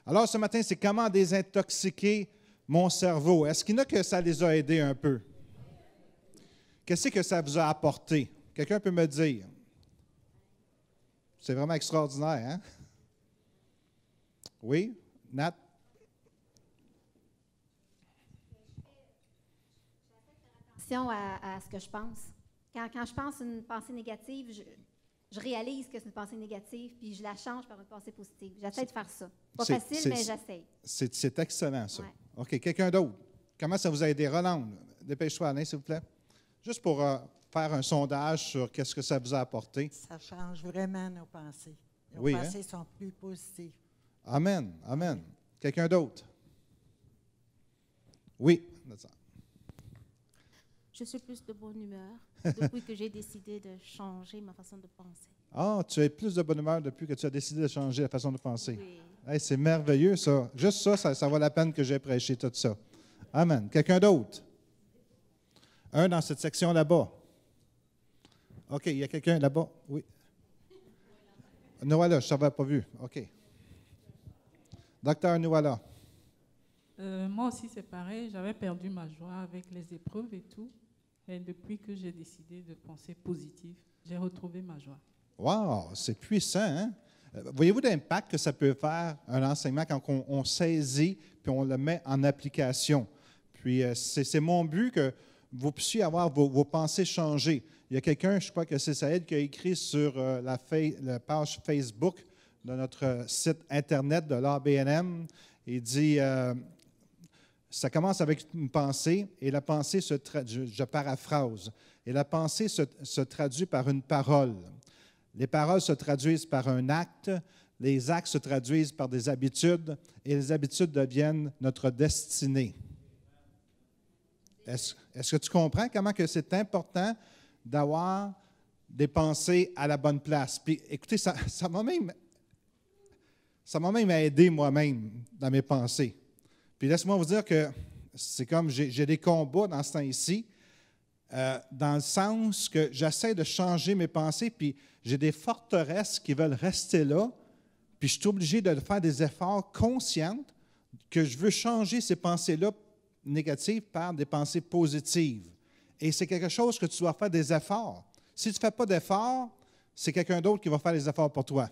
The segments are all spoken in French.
Alors, ce matin, c'est comment désintoxiquer mon cerveau. Est-ce qu'il y en a que ça les a aidés un peu? Qu'est-ce que ça vous a apporté? Quelqu'un peut me dire? C'est vraiment extraordinaire, hein? Oui? Nat? Attention à ce que je pense. Quand je pense une pensée négative, je réalise que c'est une pensée négative, puis je la change par une pensée positive. J'essaie de faire ça. Pas facile, mais j'essaie. C'est excellent, ça. Ouais. OK, quelqu'un d'autre? Comment ça vous a aidé? Rolande, dépêche-toi, Alain, s'il vous plaît. Juste pour faire un sondage sur qu'est-ce que ça vous a apporté. Ça change vraiment nos pensées. Nos Oui, pensées sont plus positives. Amen, amen. Quelqu'un d'autre? Oui. Je suis plus de bonne humeur depuis que j'ai décidé de changer ma façon de penser. Ah, tu es plus de bonne humeur depuis que tu as décidé de changer la façon de penser. Oui. Hey, c'est merveilleux, ça. Juste ça vaut la peine que j'ai prêché tout ça. Amen. Quelqu'un d'autre? Un dans cette section là-bas. OK, il y a quelqu'un là-bas. Oui. Noala, je ne t'avais pas vu. OK. Docteur Noala. Moi aussi, c'est pareil. J'avais perdu ma joie avec les épreuves et tout. Et depuis que j'ai décidé de penser positif, j'ai retrouvé ma joie. Wow, c'est puissant, hein? Voyez-vous l'impact que ça peut faire, un enseignement, quand on saisit puis on le met en application? Puis c'est mon but que vous puissiez avoir vos pensées changées. Il y a quelqu'un, je crois que c'est Saïd, qui a écrit sur la page Facebook de notre site Internet de l'ABNM. Il dit, ça commence avec une pensée, et la pensée se traduit, je paraphrase, et la pensée se traduit par une parole. Les paroles se traduisent par un acte, les actes se traduisent par des habitudes, et les habitudes deviennent notre destinée. Est-ce que tu comprends comment que c'est important d'avoir des pensées à la bonne place? Puis écoutez, ça m'a même aidé moi-même dans mes pensées. Puis laisse-moi vous dire que c'est comme j'ai des combats dans ce temps-ci, dans le sens que j'essaie de changer mes pensées, puis j'ai des forteresses qui veulent rester là, puis je suis obligé de faire des efforts conscients que je veux changer ces pensées-là négatives par des pensées positives. Et c'est quelque chose que tu dois faire des efforts. Si tu ne fais pas d'efforts, c'est quelqu'un d'autre qui va faire les efforts pour toi.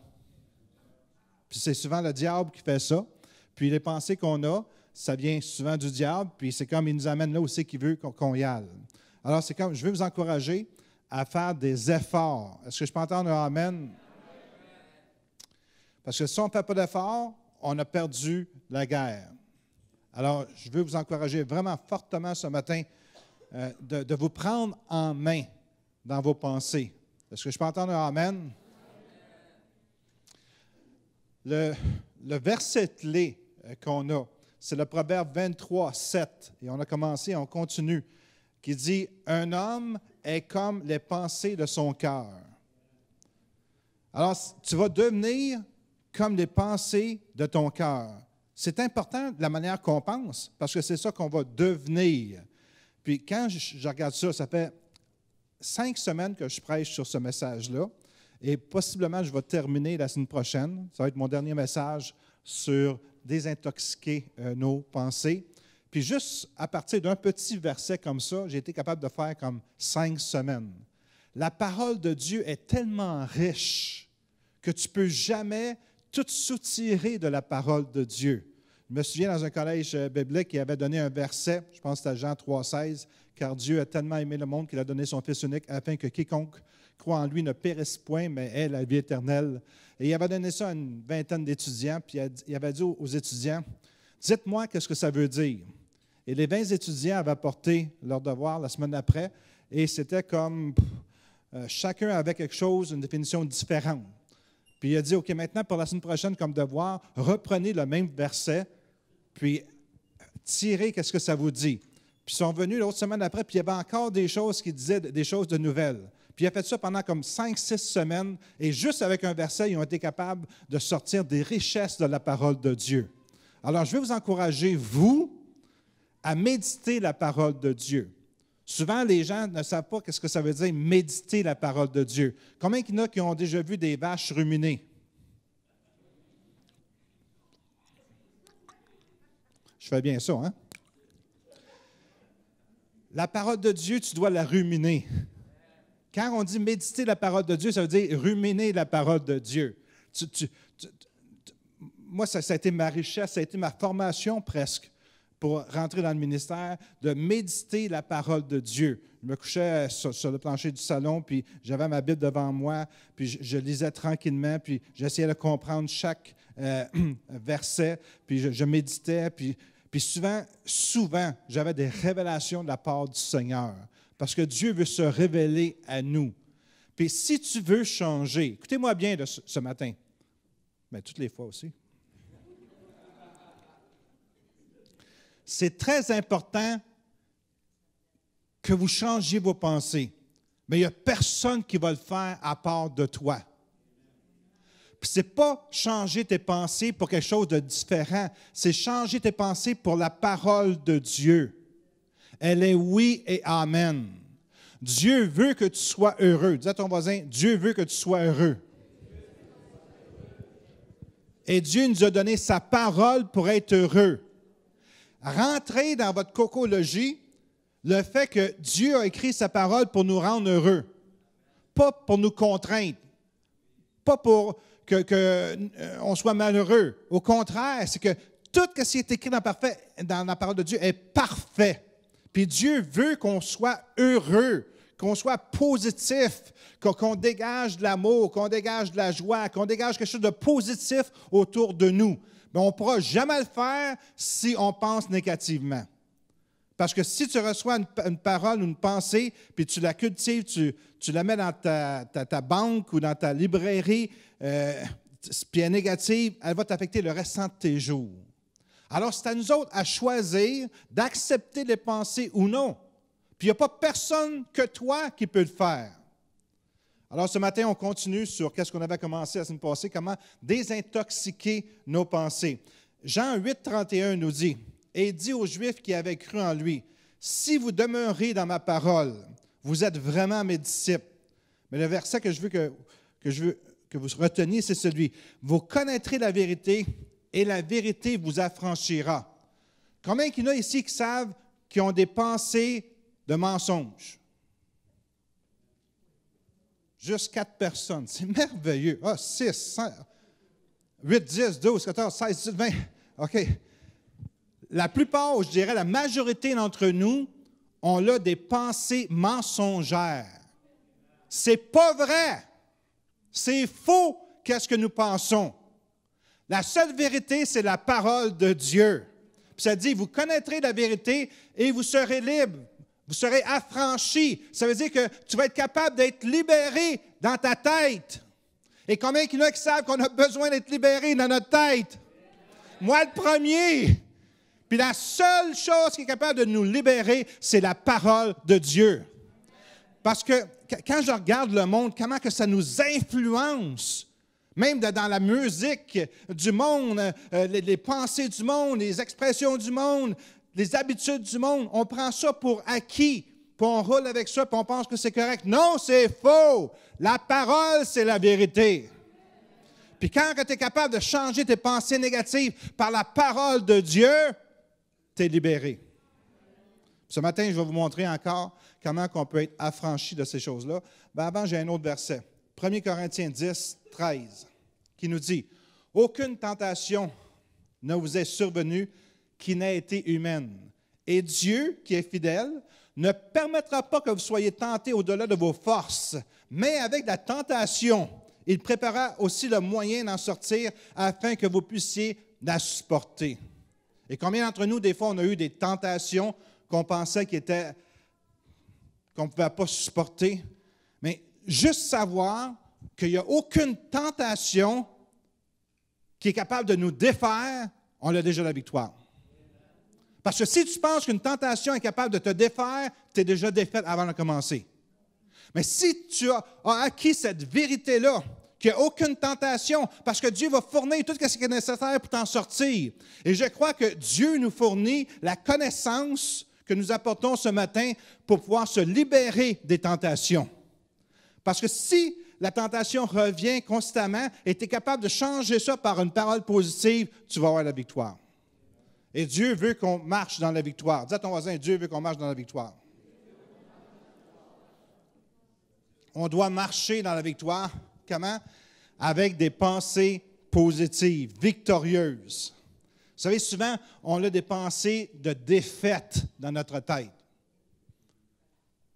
Puis c'est souvent le diable qui fait ça. Puis les pensées qu'on a, ça vient souvent du diable, puis c'est comme il nous amène là aussi qu'il veut qu'on y aille. Alors, c'est comme, je veux vous encourager à faire des efforts. Est-ce que je peux entendre un amen? Parce que si on ne fait pas d'efforts, on a perdu la guerre. Alors, je veux vous encourager vraiment fortement ce matin de vous prendre en main dans vos pensées. Est-ce que je peux entendre un amen? Le verset clé qu'on a, c'est le Proverbe 23, 7. Et on a commencé, on continue, qui dit « Un homme est comme les pensées de son cœur. » Alors, tu vas devenir comme les pensées de ton cœur. C'est important de la manière qu'on pense, parce que c'est ça qu'on va devenir. Puis quand je regarde ça, ça fait 5 semaines que je prêche sur ce message-là, et possiblement je vais terminer la semaine prochaine. Ça va être mon dernier message sur désintoxiquer nos pensées. Puis juste à partir d'un petit verset comme ça, j'ai été capable de faire comme 5 semaines. La parole de Dieu est tellement riche que tu ne peux jamais tout soutirer de la parole de Dieu. Je me souviens dans un collège biblique, il avait donné un verset, je pense que c'était Jean 3,16, « Car Dieu a tellement aimé le monde qu'il a donné son Fils unique afin que quiconque croit en lui ne périsse point, mais ait la vie éternelle. » Et il avait donné ça à une vingtaine d'étudiants, puis il avait dit aux étudiants, « Dites-moi qu'est-ce que ça veut dire. » Et les 20 étudiants avaient apporté leur devoir la semaine après, et c'était comme chacun avait quelque chose, une définition différente. Puis il a dit, OK, maintenant, pour la semaine prochaine, comme devoir, reprenez le même verset, puis tirez qu'est-ce que ça vous dit. Puis ils sont venus l'autre semaine après, puis il y avait encore des choses qui disaient des choses de nouvelles. Puis il a fait ça pendant comme 5-6 semaines, et juste avec un verset, ils ont été capables de sortir des richesses de la parole de Dieu. Alors, je vais vous encourager, vous, à méditer la parole de Dieu. Souvent, les gens ne savent pas ce que ça veut dire méditer la parole de Dieu. Combien il y en a qui ont déjà vu des vaches ruminer? Je fais bien ça, hein? La parole de Dieu, tu dois la ruminer. Quand on dit méditer la parole de Dieu, ça veut dire ruminer la parole de Dieu. Moi, ça a été ma richesse, ça a été ma formation presque pour rentrer dans le ministère, de méditer la parole de Dieu. Je me couchais sur le plancher du salon, puis j'avais ma Bible devant moi, puis je lisais tranquillement, puis j'essayais de comprendre chaque verset, puis je méditais, puis souvent, j'avais des révélations de la part du Seigneur, parce que Dieu veut se révéler à nous. Puis si tu veux changer, écoutez-moi bien de ce matin, mais toutes les fois aussi, c'est très important que vous changiez vos pensées. Mais il n'y a personne qui va le faire à part de toi. Puis ce n'est pas changer tes pensées pour quelque chose de différent. C'est changer tes pensées pour la parole de Dieu. Elle est oui et amen. Dieu veut que tu sois heureux. Dis à ton voisin, Dieu veut que tu sois heureux. Et Dieu nous a donné sa parole pour être heureux. Rentrez dans votre cocologie le fait que Dieu a écrit sa parole pour nous rendre heureux, pas pour nous contraindre, pas pour qu'on soit malheureux. Au contraire, c'est que tout ce qui est écrit dans la parole de Dieu est parfait. Puis Dieu veut qu'on soit heureux, qu'on soit positif, qu'on dégage de l'amour, qu'on dégage de la joie, qu'on dégage quelque chose de positif autour de nous. Mais on ne pourra jamais le faire si on pense négativement. Parce que si tu reçois une parole ou une pensée, puis tu la cultives, tu la mets dans ta banque ou dans ta librairie, puis elle est négative, elle va t'affecter le restant de tes jours. Alors, c'est à nous autres à choisir d'accepter les pensées ou non. Puis il n'y a pas personne que toi qui peut le faire. Alors, ce matin, on continue sur ce qu'on avait commencé la semaine passée, comment désintoxiquer nos pensées. Jean 8, 31 nous dit, « Et dit aux Juifs qui avaient cru en lui, « Si vous demeurez dans ma parole, vous êtes vraiment mes disciples. » Mais le verset que je veux que vous reteniez, c'est celui, « Vous connaîtrez la vérité, et la vérité vous affranchira. » Combien il y en a ici qui savent qui ont des pensées de mensonges? Juste 4 personnes. C'est merveilleux. Ah, 6, 5, 8, 10, 12, 14, 16, 17, 20. OK. La plupart, je dirais la majorité d'entre nous, on a des pensées mensongères. C'est pas vrai. C'est faux, qu'est-ce que nous pensons. La seule vérité, c'est la parole de Dieu. Puis ça dit, vous connaîtrez la vérité et vous serez libres. Vous serez affranchis. Ça veut dire que tu vas être capable d'être libéré dans ta tête. Et combien il y en a qui savent qu'on a besoin d'être libéré dans notre tête? Moi, le premier. Puis la seule chose qui est capable de nous libérer, c'est la parole de Dieu. Parce que quand je regarde le monde, comment que ça nous influence, même dans la musique du monde, les pensées du monde, les expressions du monde, les habitudes du monde, on prend ça pour acquis, puis on roule avec ça, puis on pense que c'est correct. Non, c'est faux. La parole, c'est la vérité. Puis quand tu es capable de changer tes pensées négatives par la parole de Dieu, tu es libéré. Ce matin, je vais vous montrer encore comment on peut être affranchi de ces choses-là. Ben avant, j'ai un autre verset. 1 Corinthiens 10, 13, qui nous dit, « Aucune tentation ne vous est survenue qui n'a été humaine. Et Dieu, qui est fidèle, ne permettra pas que vous soyez tentés au-delà de vos forces, mais avec la tentation, il préparera aussi le moyen d'en sortir afin que vous puissiez la supporter. » Et combien d'entre nous, des fois, on a eu des tentations qu'on pensait qu'on ne pouvait pas supporter? Mais juste savoir qu'il n'y a aucune tentation qui est capable de nous défaire, on a déjà la victoire. Parce que si tu penses qu'une tentation est capable de te défaire, tu es déjà défaite avant de commencer. Mais si tu as acquis cette vérité-là, qu'il n'y a aucune tentation, parce que Dieu va fournir tout ce qui est nécessaire pour t'en sortir. Et je crois que Dieu nous fournit la connaissance que nous apportons ce matin pour pouvoir se libérer des tentations. Parce que si la tentation revient constamment et tu es capable de changer ça par une parole positive, tu vas avoir la victoire. Et Dieu veut qu'on marche dans la victoire. Dis à ton voisin, Dieu veut qu'on marche dans la victoire. On doit marcher dans la victoire. Comment? Avec des pensées positives, victorieuses. Vous savez, souvent, on a des pensées de défaite dans notre tête.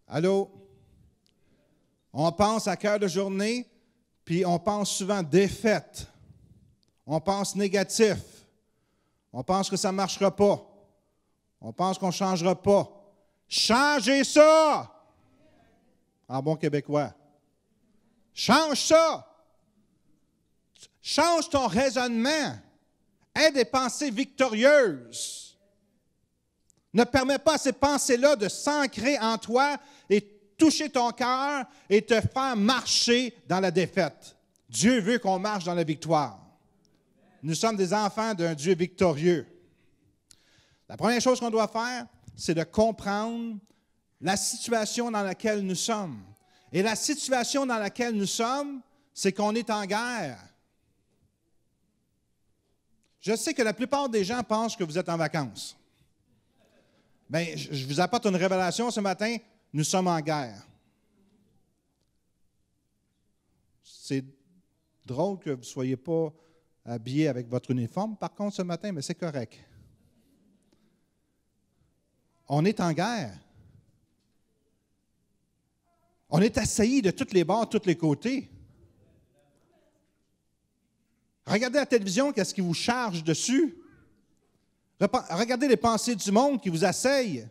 Allô? On pense à cœur de journée, puis on pense souvent défaite. On pense négatif. On pense que ça ne marchera pas. On pense qu'on ne changera pas. Changez ça! En bon québécois. Change ça! Change ton raisonnement. Aie des pensées victorieuses. Ne permets pas à ces pensées-là de s'ancrer en toi et toucher ton cœur et te faire marcher dans la défaite. Dieu veut qu'on marche dans la victoire. Nous sommes des enfants d'un Dieu victorieux. La première chose qu'on doit faire, c'est de comprendre la situation dans laquelle nous sommes. Et la situation dans laquelle nous sommes, c'est qu'on est en guerre. Je sais que la plupart des gens pensent que vous êtes en vacances. Bien, je vous apporte une révélation ce matin, nous sommes en guerre. C'est drôle que vous ne soyez pas habillé avec votre uniforme, par contre, ce matin, mais c'est correct. On est en guerre. On est assaillis de tous les bords, de tous les côtés. Regardez la télévision, qu'est-ce qui vous charge dessus? Regardez les pensées du monde qui vous assaillent.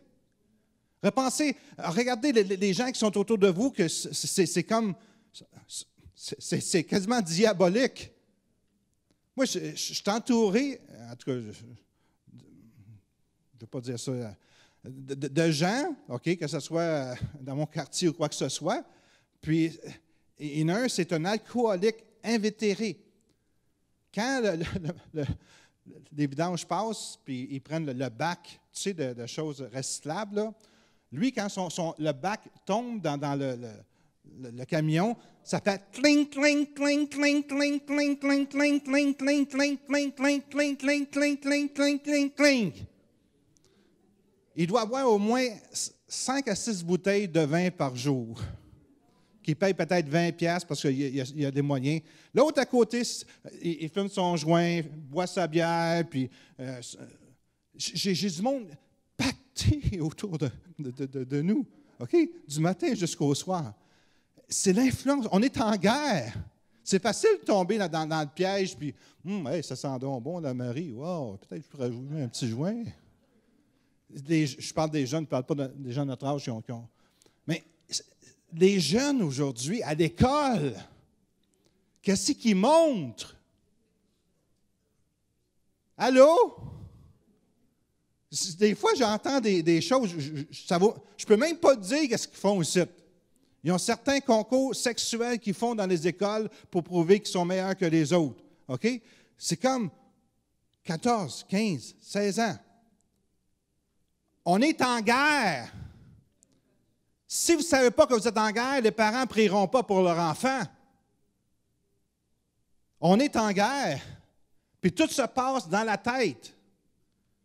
Regardez les gens qui sont autour de vous, que c'est comme... C'est quasiment diabolique. Moi, je suis entouré, en tout cas, je ne vais pas dire ça, de gens, OK, que ce soit dans mon quartier ou quoi que ce soit. Puis, il y en a un, c'est un alcoolique invétéré. Quand les vidanges passent, puis ils prennent le bac, tu sais, de choses recyclables, là, lui, quand le bac tombe dans le camion, ça fait cling, cling, cling, cling, cling, cling, cling, cling, cling, cling, cling, cling, cling, cling, cling, cling, cling, cling, cling, cling. Il doit avoir au moins 5 à 6 bouteilles de vin par jour, qui paye peut-être 20$ parce qu'il y a des moyens. L'autre à côté, il fume son joint, boit sa bière, puis j'ai du monde pacté autour de nous, OK? Du matin jusqu'au soir. C'est l'influence. On est en guerre. C'est facile de tomber dans le piège, puis hey, ça sent donc bon, la Marie. Wow, peut-être que je pourrais jouer un petit joint. Je parle des jeunes, je ne parle pas des gens de notre âge qui ont. Mais les jeunes aujourd'hui, à l'école, qu'est-ce qu'ils montrent? Allô? Des fois, j'entends des choses, je ne peux même pas te dire qu'est-ce qu'ils font ici. Ils ont certains concours sexuels qu'ils font dans les écoles pour prouver qu'ils sont meilleurs que les autres. OK? C'est comme 14, 15, 16 ans. On est en guerre. Si vous ne savez pas que vous êtes en guerre, les parents ne prieront pas pour leur enfant. On est en guerre. Puis tout se passe dans la tête.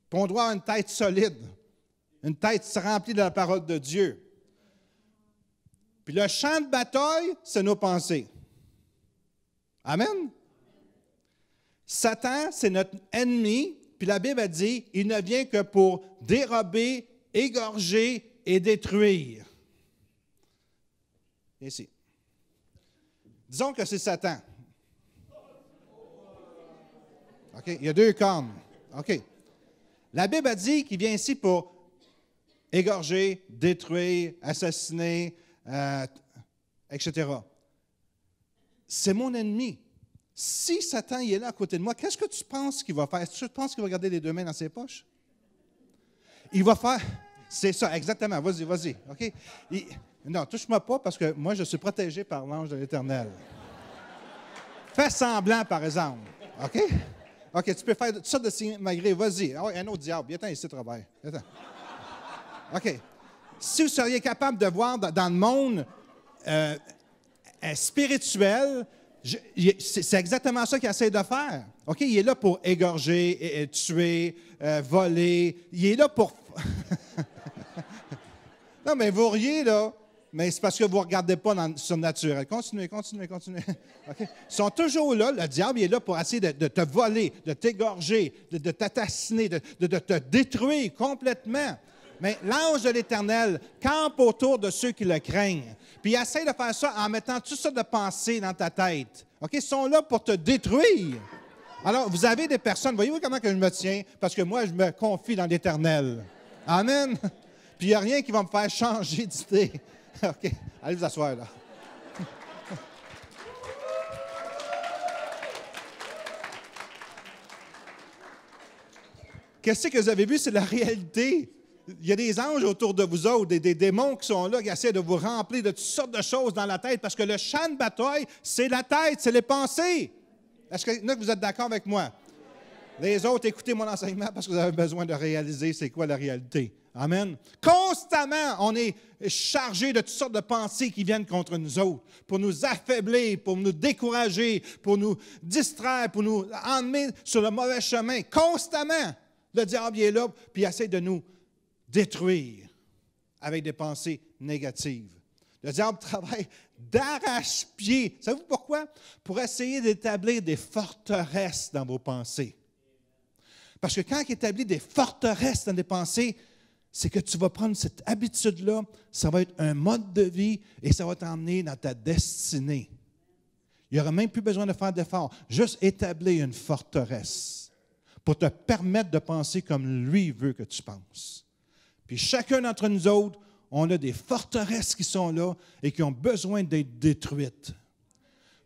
Puis on doit avoir une tête solide. Une tête remplie de la parole de Dieu. Puis le champ de bataille, c'est nos pensées. Amen? Satan, c'est notre ennemi. Puis la Bible a dit, il ne vient que pour dérober, égorger et détruire. Ici. Disons que c'est Satan. OK? Il y a 2 cornes. OK. La Bible a dit qu'il vient ici pour égorger, détruire, assassiner, etc. C'est mon ennemi. Si Satan il est là à côté de moi, qu'est-ce que tu penses qu'il va faire? Est-ce que tu penses qu'il va garder les 2 mains dans ses poches? Il va faire... C'est ça, exactement. Vas-y. OK? Non, touche-moi pas parce que moi, je suis protégé par l'ange de l'Éternel. Fais semblant, par exemple. OK? OK, tu peux faire ça de signe malgré. Vas-y. Oh, un autre diable. Viens ici, Robert. Viens. OK. Si vous seriez capable de voir dans le monde spirituel, C'est exactement ça qu'il essaie de faire. OK? Il est là pour égorger, tuer, voler. Il est là pour... Non, mais vous riez, là. Mais c'est parce que vous ne regardez pas dans le surnaturel. Continuez. Okay? Ils sont toujours là. Le diable il est là pour essayer de te voler, de t'égorger, de t'assassiner, de te détruire complètement. Mais l'ange de l'Éternel campe autour de ceux qui le craignent. Puis il essaie de faire ça en mettant toutes sortes de pensées dans ta tête. OK? Ils sont là pour te détruire. Alors, vous avez des personnes, voyez-vous comment que je me tiens? Parce que moi, je me confie dans l'Éternel. Amen. Puis il n'y a rien qui va me faire changer d'idée. OK, allez vous asseoir là. Qu'est-ce que vous avez vu? C'est la réalité. Il y a des anges autour de vous autres, des démons qui sont là, qui essaient de vous remplir de toutes sortes de choses dans la tête, parce que le champ de bataille, c'est la tête, c'est les pensées. Est-ce que vous êtes d'accord avec moi? Les autres, écoutez mon enseignement parce que vous avez besoin de réaliser c'est quoi la réalité. Amen. Constamment, on est chargé de toutes sortes de pensées qui viennent contre nous autres, pour nous affaiblir, pour nous décourager, pour nous distraire, pour nous emmener sur le mauvais chemin. Constamment, le diable est là, puis il essaie de nous détruire avec des pensées négatives. Le diable travaille d'arrache-pied. Savez-vous pourquoi? Pour essayer d'établir des forteresses dans vos pensées. Parce que quand il établit des forteresses dans des pensées, c'est que tu vas prendre cette habitude-là, ça va être un mode de vie et ça va t'emmener dans ta destinée. Il n'y aura même plus besoin de faire d'efforts. Juste établir une forteresse pour te permettre de penser comme lui veut que tu penses. Puis chacun d'entre nous autres, on a des forteresses qui sont là et qui ont besoin d'être détruites.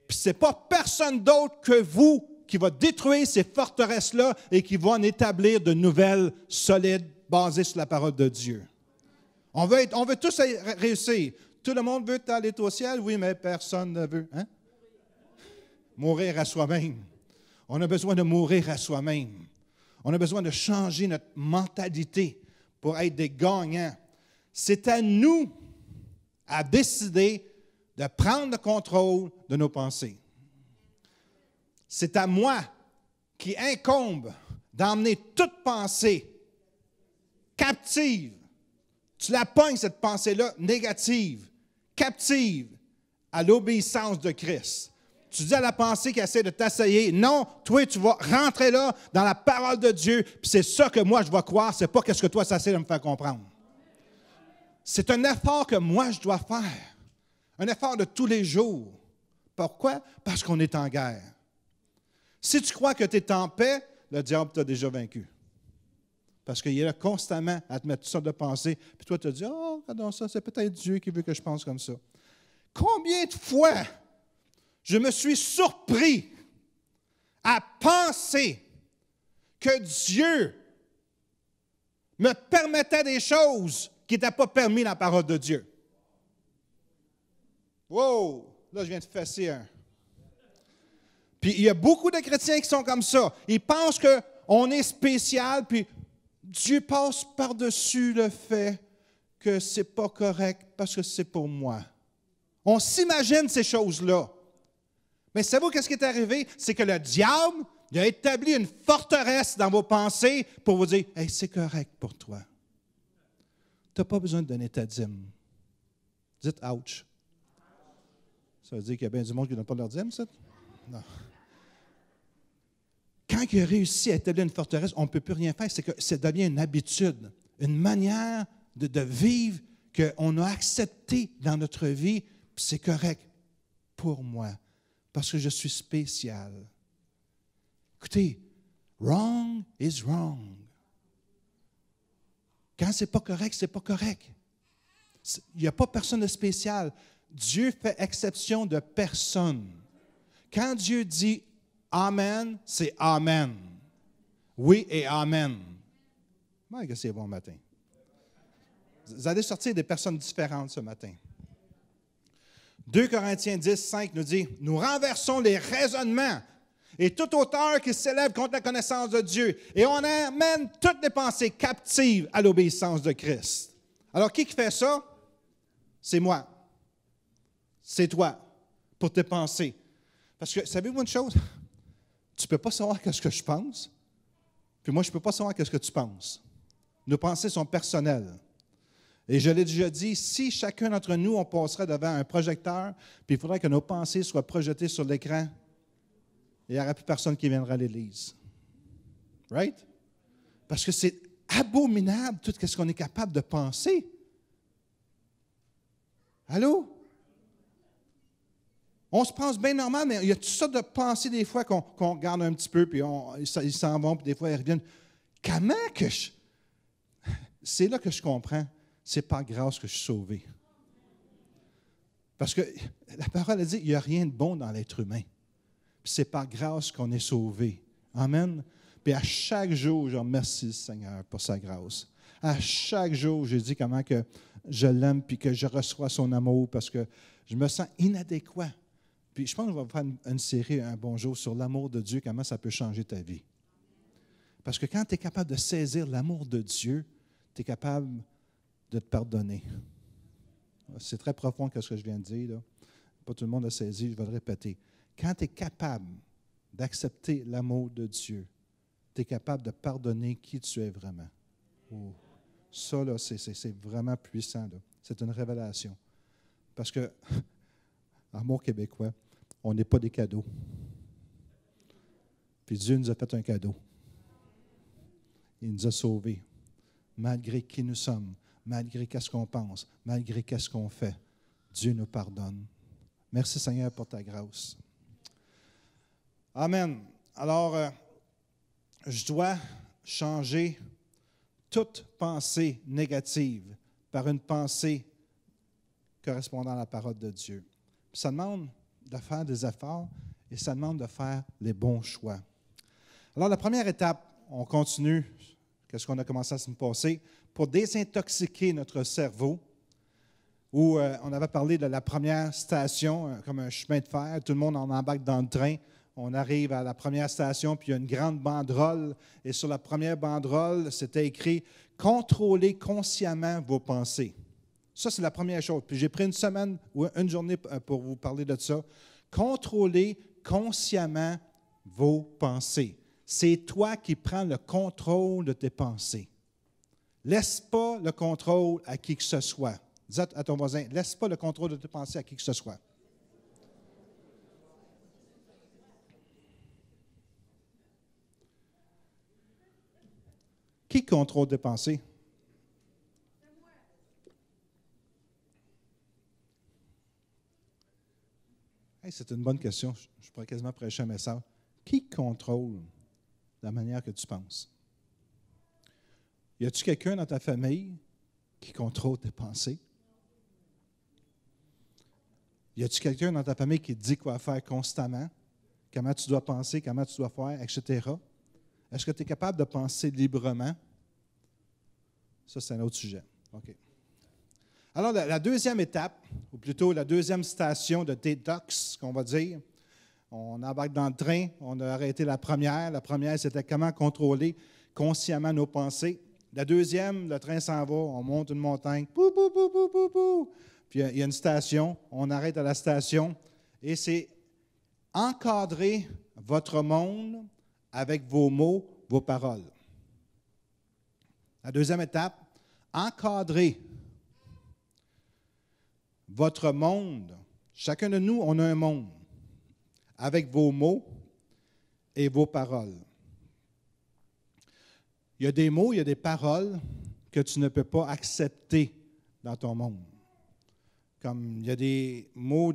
Puis ce n'est pas personne d'autre que vous qui va détruire ces forteresses-là et qui va en établir de nouvelles, solides, basées sur la parole de Dieu. On veut tous réussir. Tout le monde veut aller au ciel, oui, mais personne ne veut. Hein? Mourir à soi-même. On a besoin de mourir à soi-même. On a besoin de changer notre mentalité pour être des gagnants. C'est à nous à décider de prendre le contrôle de nos pensées. C'est à moi qui incombe d'emmener toute pensée captive. Tu la pognes, cette pensée-là, négative, captive à l'obéissance de Christ. Tu dis à la pensée qui essaie de t'assailler, non, toi, tu vas rentrer là dans la parole de Dieu, puis c'est ça que moi, je vais croire, c'est pas ce que toi, ça essaie de me faire comprendre. C'est un effort que moi, je dois faire. Un effort de tous les jours. Pourquoi? Parce qu'on est en guerre. Si tu crois que tu es en paix, le diable t'a déjà vaincu. Parce qu'il est là constamment à te mettre toutes sortes de pensées. Puis toi, tu te dis, oh, regardons ça, c'est peut-être Dieu qui veut que je pense comme ça. Combien de fois je me suis surpris à penser que Dieu me permettait des choses qui n'étaient pas permises dans la parole de Dieu. Wow! Là, je viens de fesser un. Puis il y a beaucoup de chrétiens qui sont comme ça. Ils pensent qu'on est spécial, puis Dieu passe par-dessus le fait que ce n'est pas correct parce que c'est pour moi. On s'imagine ces choses-là. Mais savez-vous qu'est-ce qui est arrivé? C'est que le diable il a établi une forteresse dans vos pensées pour vous dire « Hey, c'est correct pour toi. Tu n'as pas besoin de donner ta dîme. » Dites « Ouch. » Ça veut dire qu'il y a bien du monde qui ne donne pas leur dîme, ça? Non. Quand il a réussi à établir une forteresse, on ne peut plus rien faire. C'est que ça devient une habitude, une manière de vivre qu'on a accepté dans notre vie, puis c'est correct pour moi, parce que je suis spécial. Écoutez, wrong is wrong. Quand c'est pas correct, c'est pas correct. Il n'y a pas personne de spécial. Dieu fait exception de personne. Quand Dieu dit Amen, c'est Amen. Oui et Amen. Ouais, que c'est bon matin. Vous allez sortir des personnes différentes ce matin. 2 Corinthiens 10, 5 nous dit, « Nous renversons les raisonnements et toute hauteur qui s'élève contre la connaissance de Dieu, et on amène toutes les pensées captives à l'obéissance de Christ. » Alors, qui fait ça? C'est moi. C'est toi, pour tes pensées. Parce que, savez-vous une chose? Tu ne peux pas savoir ce que je pense, puis moi, je ne peux pas savoir ce que tu penses. Nos pensées sont personnelles. Et je l'ai déjà dit, si chacun d'entre nous, on passerait devant un projecteur, puis il faudrait que nos pensées soient projetées sur l'écran, il n'y aurait plus personne qui viendra à l'Église. Right? Parce que c'est abominable tout ce qu'on est capable de penser. Allô? On se pense bien normal, mais il y a toutes sortes de pensées des fois qu'on regarde un petit peu, puis ils s'en vont, puis des fois ils reviennent. Comment que je... C'est là que je comprends. C'est par grâce que je suis sauvé. Parce que la parole a dit, il n'y a rien de bon dans l'être humain. Puis c'est par grâce qu'on est sauvé. Amen. Puis à chaque jour, je remercie le Seigneur pour sa grâce. À chaque jour, je dis comment que je l'aime puis que je reçois son amour parce que je me sens inadéquat. Puis je pense qu'on va faire une série un bon jour sur l'amour de Dieu, comment ça peut changer ta vie. Parce que quand tu es capable de saisir l'amour de Dieu, tu es capable de te pardonner. C'est très profond ce que je viens de dire, là. Pas tout le monde a saisi, je vais le répéter. Quand tu es capable d'accepter l'amour de Dieu, tu es capable de pardonner qui tu es vraiment. Oh. Ça, là, c'est vraiment puissant. Là. C'est une révélation. Parce que, amour québécois, on n'est pas des cadeaux. Puis Dieu nous a fait un cadeau. Il nous a sauvés. Malgré qui nous sommes, malgré qu'est-ce qu'on pense, malgré qu'est-ce qu'on fait, Dieu nous pardonne. Merci Seigneur pour ta grâce. Amen. Alors, je dois changer toute pensée négative par une pensée correspondant à la parole de Dieu. Puis ça demande de faire des efforts et ça demande de faire les bons choix. Alors, la première étape, on continue, qu'est-ce qu'on a commencé à se passer, pour désintoxiquer notre cerveau, où on avait parlé de la première station, comme un chemin de fer, tout le monde en embarque dans le train. On arrive à la première station, puis il y a une grande banderole. Et sur la première banderole, c'était écrit « Contrôlez consciemment vos pensées ». Ça, c'est la première chose. Puis j'ai pris une semaine ou une journée pour vous parler de ça. Contrôlez consciemment vos pensées. C'est toi qui prends le contrôle de tes pensées. Laisse pas le contrôle à qui que ce soit. Dis à ton voisin, laisse pas le contrôle de tes pensées à qui que ce soit. Qui contrôle tes pensées? Hey, c'est une bonne question. Je pourrais quasiment prêcher un message. Qui contrôle la manière que tu penses? Y a-t-il quelqu'un dans ta famille qui contrôle tes pensées? Y a-t-il quelqu'un dans ta famille qui te dit quoi faire constamment? Comment tu dois penser, comment tu dois faire, etc.? Est-ce que tu es capable de penser librement? Ça, c'est un autre sujet. OK. Alors, la deuxième étape, ou plutôt la deuxième station de détox, qu'on va dire, on embarque dans le train, on a arrêté la première. La première, c'était comment contrôler consciemment nos pensées. La deuxième, le train s'en va, on monte une montagne, pou, pou, pou, pou, pou, pou. Puis il y a une station, on arrête à la station, et c'est encadrer votre monde avec vos mots, vos paroles. La deuxième étape, encadrer votre monde. Chacun de nous, on a un monde avec vos mots et vos paroles. Il y a des mots, il y a des paroles que tu ne peux pas accepter dans ton monde. Comme il y a des mots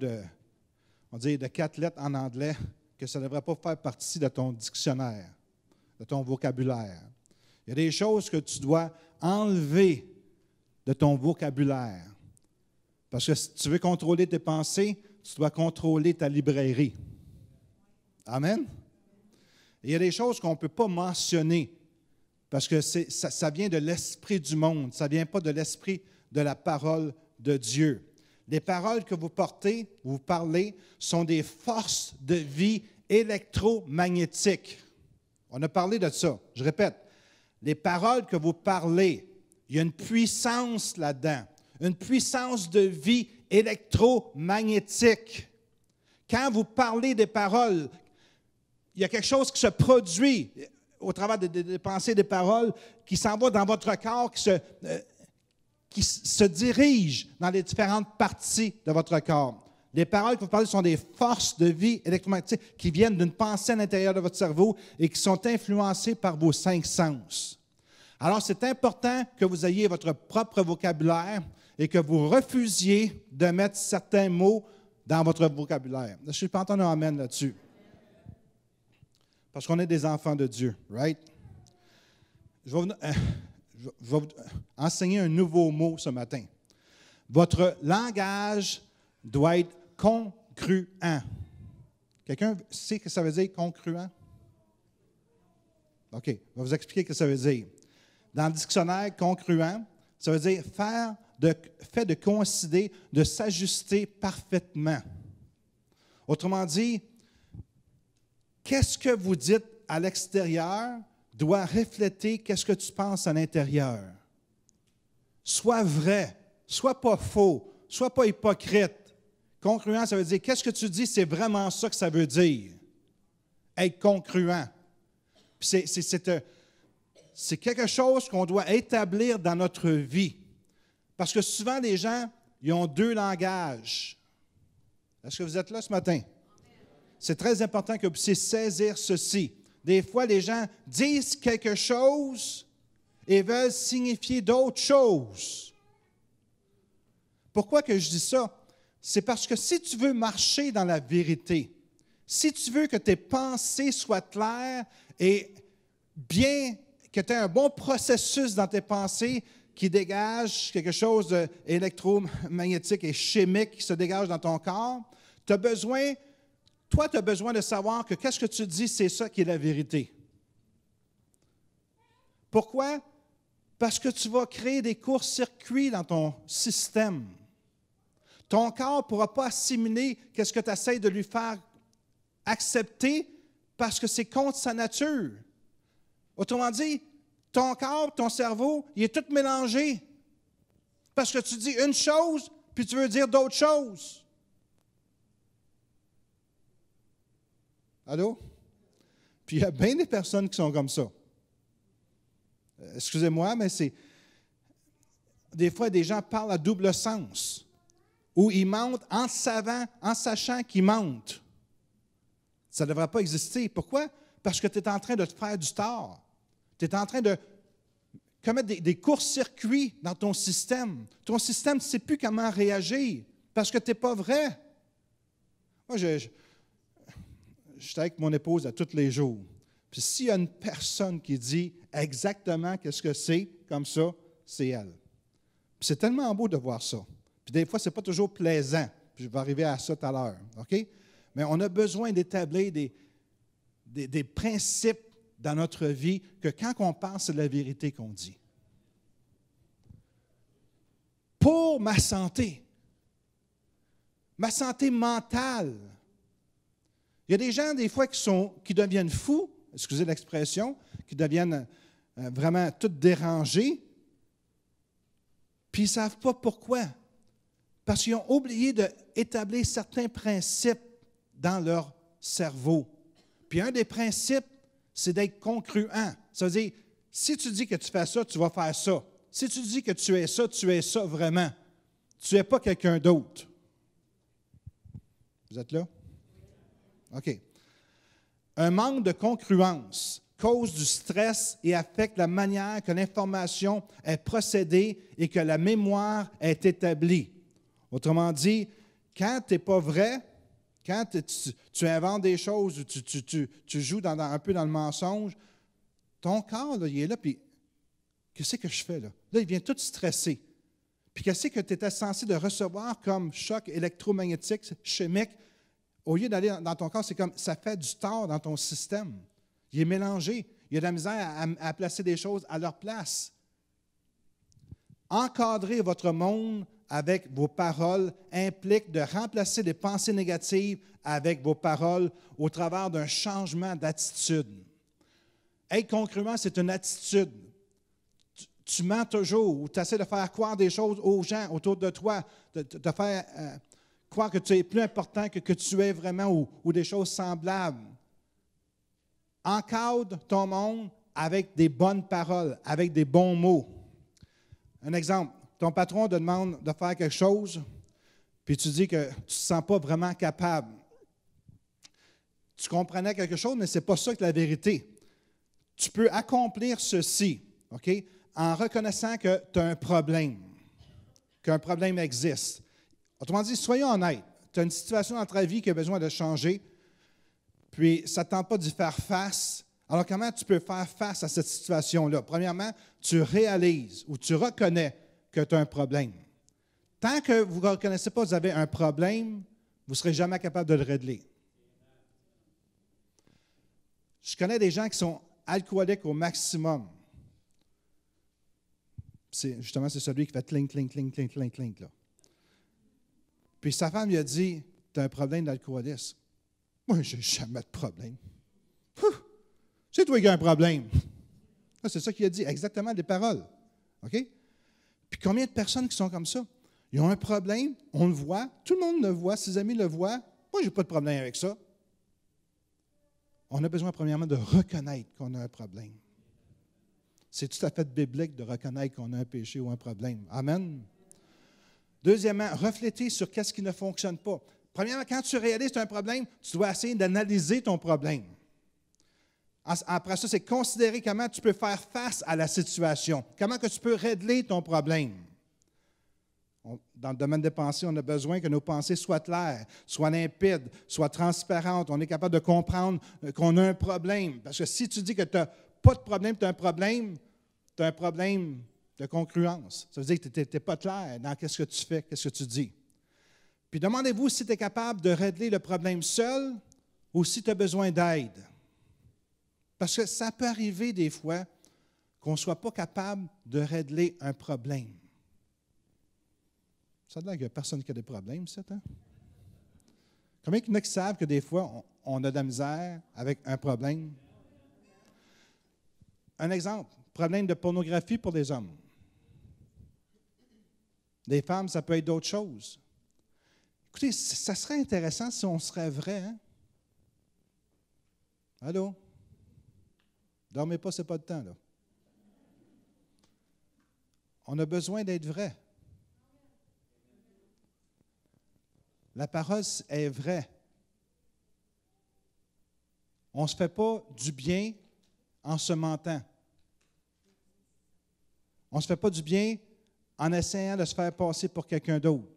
on dit de 4 lettres en anglais que ça ne devrait pas faire partie de ton dictionnaire, de ton vocabulaire. Il y a des choses que tu dois enlever de ton vocabulaire. Parce que si tu veux contrôler tes pensées, tu dois contrôler ta librairie. Amen? Et il y a des choses qu'on ne peut pas mentionner parce que ça vient de l'esprit du monde, ça ne vient pas de l'esprit de la parole de Dieu. Les paroles que vous portez, vous parlez, sont des forces de vie électromagnétiques. On a parlé de ça. Je répète, les paroles que vous parlez, il y a une puissance là-dedans, une puissance de vie électromagnétique Quand vous parlez des paroles, il y a quelque chose qui se produit au travers des pensées, des paroles, qui s'en va dans votre corps, qui se dirige dans les différentes parties de votre corps. Les paroles que vous parlez sont des forces de vie électromagnétiques qui viennent d'une pensée à l'intérieur de votre cerveau et qui sont influencées par vos 5 sens. Alors, c'est important que vous ayez votre propre vocabulaire et que vous refusiez de mettre certains mots dans votre vocabulaire. Je ne suis pas entendu un amen là-dessus. Parce qu'on est des enfants de Dieu, right? Je vais vous enseigner un nouveau mot ce matin. Votre langage doit être congruent. Quelqu'un sait ce que ça veut dire, congruent? OK, je vais vous expliquer ce que ça veut dire. Dans le dictionnaire, congruent, ça veut dire fait de coïncider, de s'ajuster parfaitement. Autrement dit, qu'est-ce que vous dites à l'extérieur doit refléter qu'est-ce que tu penses à l'intérieur. Sois vrai, sois pas faux, sois pas hypocrite. Congruent, ça veut dire, qu'est-ce que tu dis, c'est vraiment ça que ça veut dire. Être congruent. C'est quelque chose qu'on doit établir dans notre vie. Parce que souvent, les gens, ils ont 2 langages. Est-ce que vous êtes là ce matin? C'est très important que vous puissiez saisir ceci. Des fois, les gens disent quelque chose et veulent signifier d'autres choses. Pourquoi que je dis ça? C'est parce que si tu veux marcher dans la vérité, si tu veux que tes pensées soient claires et bien, que tu aies un bon processus dans tes pensées qui dégage quelque chose d'électromagnétique et chimique qui se dégage dans ton corps, tu as besoin de savoir que qu'est-ce que tu dis, c'est ça qui est la vérité. Pourquoi? Parce que tu vas créer des courts-circuits dans ton système. Ton corps ne pourra pas assimiler ce que tu essaies de lui faire accepter parce que c'est contre sa nature. Autrement dit, ton corps, ton cerveau, il est tout mélangé. Parce que tu dis une chose, puis tu veux dire d'autres choses. Allô? Puis il y a bien des personnes qui sont comme ça. Excusez-moi, mais c'est... Des fois, des gens parlent à double sens, où ils mentent en sachant qu'ils mentent. Ça ne devrait pas exister. Pourquoi? Parce que tu es en train de te faire du tort. Tu es en train de commettre des courts-circuits dans ton système. Ton système, tu ne sais plus comment réagir parce que tu n'es pas vrai. Moi, je suis avec mon épouse à tous les jours. Puis s'il y a une personne qui dit exactement qu'est-ce que c'est comme ça, c'est elle. Puis c'est tellement beau de voir ça. Puis des fois, ce n'est pas toujours plaisant. Puis je vais arriver à ça tout à l'heure. OK? Mais on a besoin d'établir des principes dans notre vie que quand on pense, c'est la vérité qu'on dit. Pour ma santé mentale, il y a des gens, des fois, qui deviennent fous, excusez l'expression, qui deviennent vraiment tout dérangés, puis ils ne savent pas pourquoi. Parce qu'ils ont oublié d'établir certains principes dans leur cerveau. Puis un des principes, c'est d'être congruent. Ça veut dire, si tu dis que tu fais ça, tu vas faire ça. Si tu dis que tu es ça vraiment. Tu n'es pas quelqu'un d'autre. Vous êtes là? OK. Un manque de congruence cause du stress et affecte la manière que l'information est procédée et que la mémoire est établie. Autrement dit, quand tu n'es pas vrai, quand tu inventes des choses, tu joues un peu dans le mensonge, ton corps, là, il est là, puis qu'est-ce que je fais là? Là, il vient tout stressé. Puis qu'est-ce que tu étais censé de recevoir comme choc électromagnétique, chimique, au lieu d'aller dans ton corps, c'est comme ça fait du tort dans ton système. Il est mélangé. Il y a de la misère à placer des choses à leur place. Encadrer votre monde avec vos paroles implique de remplacer les pensées négatives avec vos paroles au travers d'un changement d'attitude. Être congruent, c'est une attitude. Tu mens toujours ou tu essaies de faire croire des choses aux gens autour de toi, de faire croire que tu es plus important que tu es vraiment ou des choses semblables. Encadre ton monde avec des bonnes paroles, avec des bons mots. Un exemple, ton patron te demande de faire quelque chose, puis tu dis que tu ne te sens pas vraiment capable. Tu comprenais quelque chose, mais ce n'est pas ça que la vérité. Tu peux accomplir ceci, OK, en reconnaissant que tu as un problème, qu'un problème existe. Autrement dit, soyons honnêtes. Tu as une situation dans ta vie qui a besoin de changer, puis ça ne tente pas d'y faire face. Alors, comment tu peux faire face à cette situation-là? Premièrement, tu réalises ou tu reconnais que tu as un problème. Tant que vous ne reconnaissez pas que vous avez un problème, vous ne serez jamais capable de le régler. Je connais des gens qui sont alcooliques au maximum. Justement, c'est celui qui fait clink, clink, clink, clink, clink, clink, là. Puis sa femme lui a dit, « Tu as un problème d'alcoolisme. » « Moi, je n'ai jamais de problème. » « C'est toi qui as un problème. » C'est ça qu'il a dit, exactement des paroles. OK? Puis combien de personnes qui sont comme ça? Ils ont un problème, on le voit, tout le monde le voit, ses amis le voient. Moi, je n'ai pas de problème avec ça. On a besoin, premièrement, de reconnaître qu'on a un problème. C'est tout à fait biblique de reconnaître qu'on a un péché ou un problème. Amen. Deuxièmement, refléter sur qu'est-ce qui ne fonctionne pas. Premièrement, quand tu réalises que tu as un problème, tu dois essayer d'analyser ton problème. Après ça, c'est considérer comment tu peux faire face à la situation, comment que tu peux régler ton problème. Dans le domaine des pensées, on a besoin que nos pensées soient claires, soient limpides, soient transparentes. On est capable de comprendre qu'on a un problème. Parce que si tu dis que tu n'as pas de problème, tu as un problème de congruence. Ça veut dire que tu n'es pas clair dans ce que tu fais, ce que tu dis. Puis demandez-vous si tu es capable de régler le problème seul ou si tu as besoin d'aide. Parce que ça peut arriver des fois qu'on ne soit pas capable de régler un problème. Ça a l'air qu'il n'y a personne qui a des problèmes, ça, hein? Combien il y en a qui savent que des fois, on a de la misère avec un problème? Un exemple, problème de pornographie pour les hommes. Les femmes, ça peut être d'autres choses. Écoutez, ça serait intéressant si on serait vrai, hein? Allô? Dormez pas, ce n'est pas le temps, là. On a besoin d'être vrai. La parole est vraie. On ne se fait pas du bien en se mentant. On ne se fait pas du bien en essayant de se faire passer pour quelqu'un d'autre.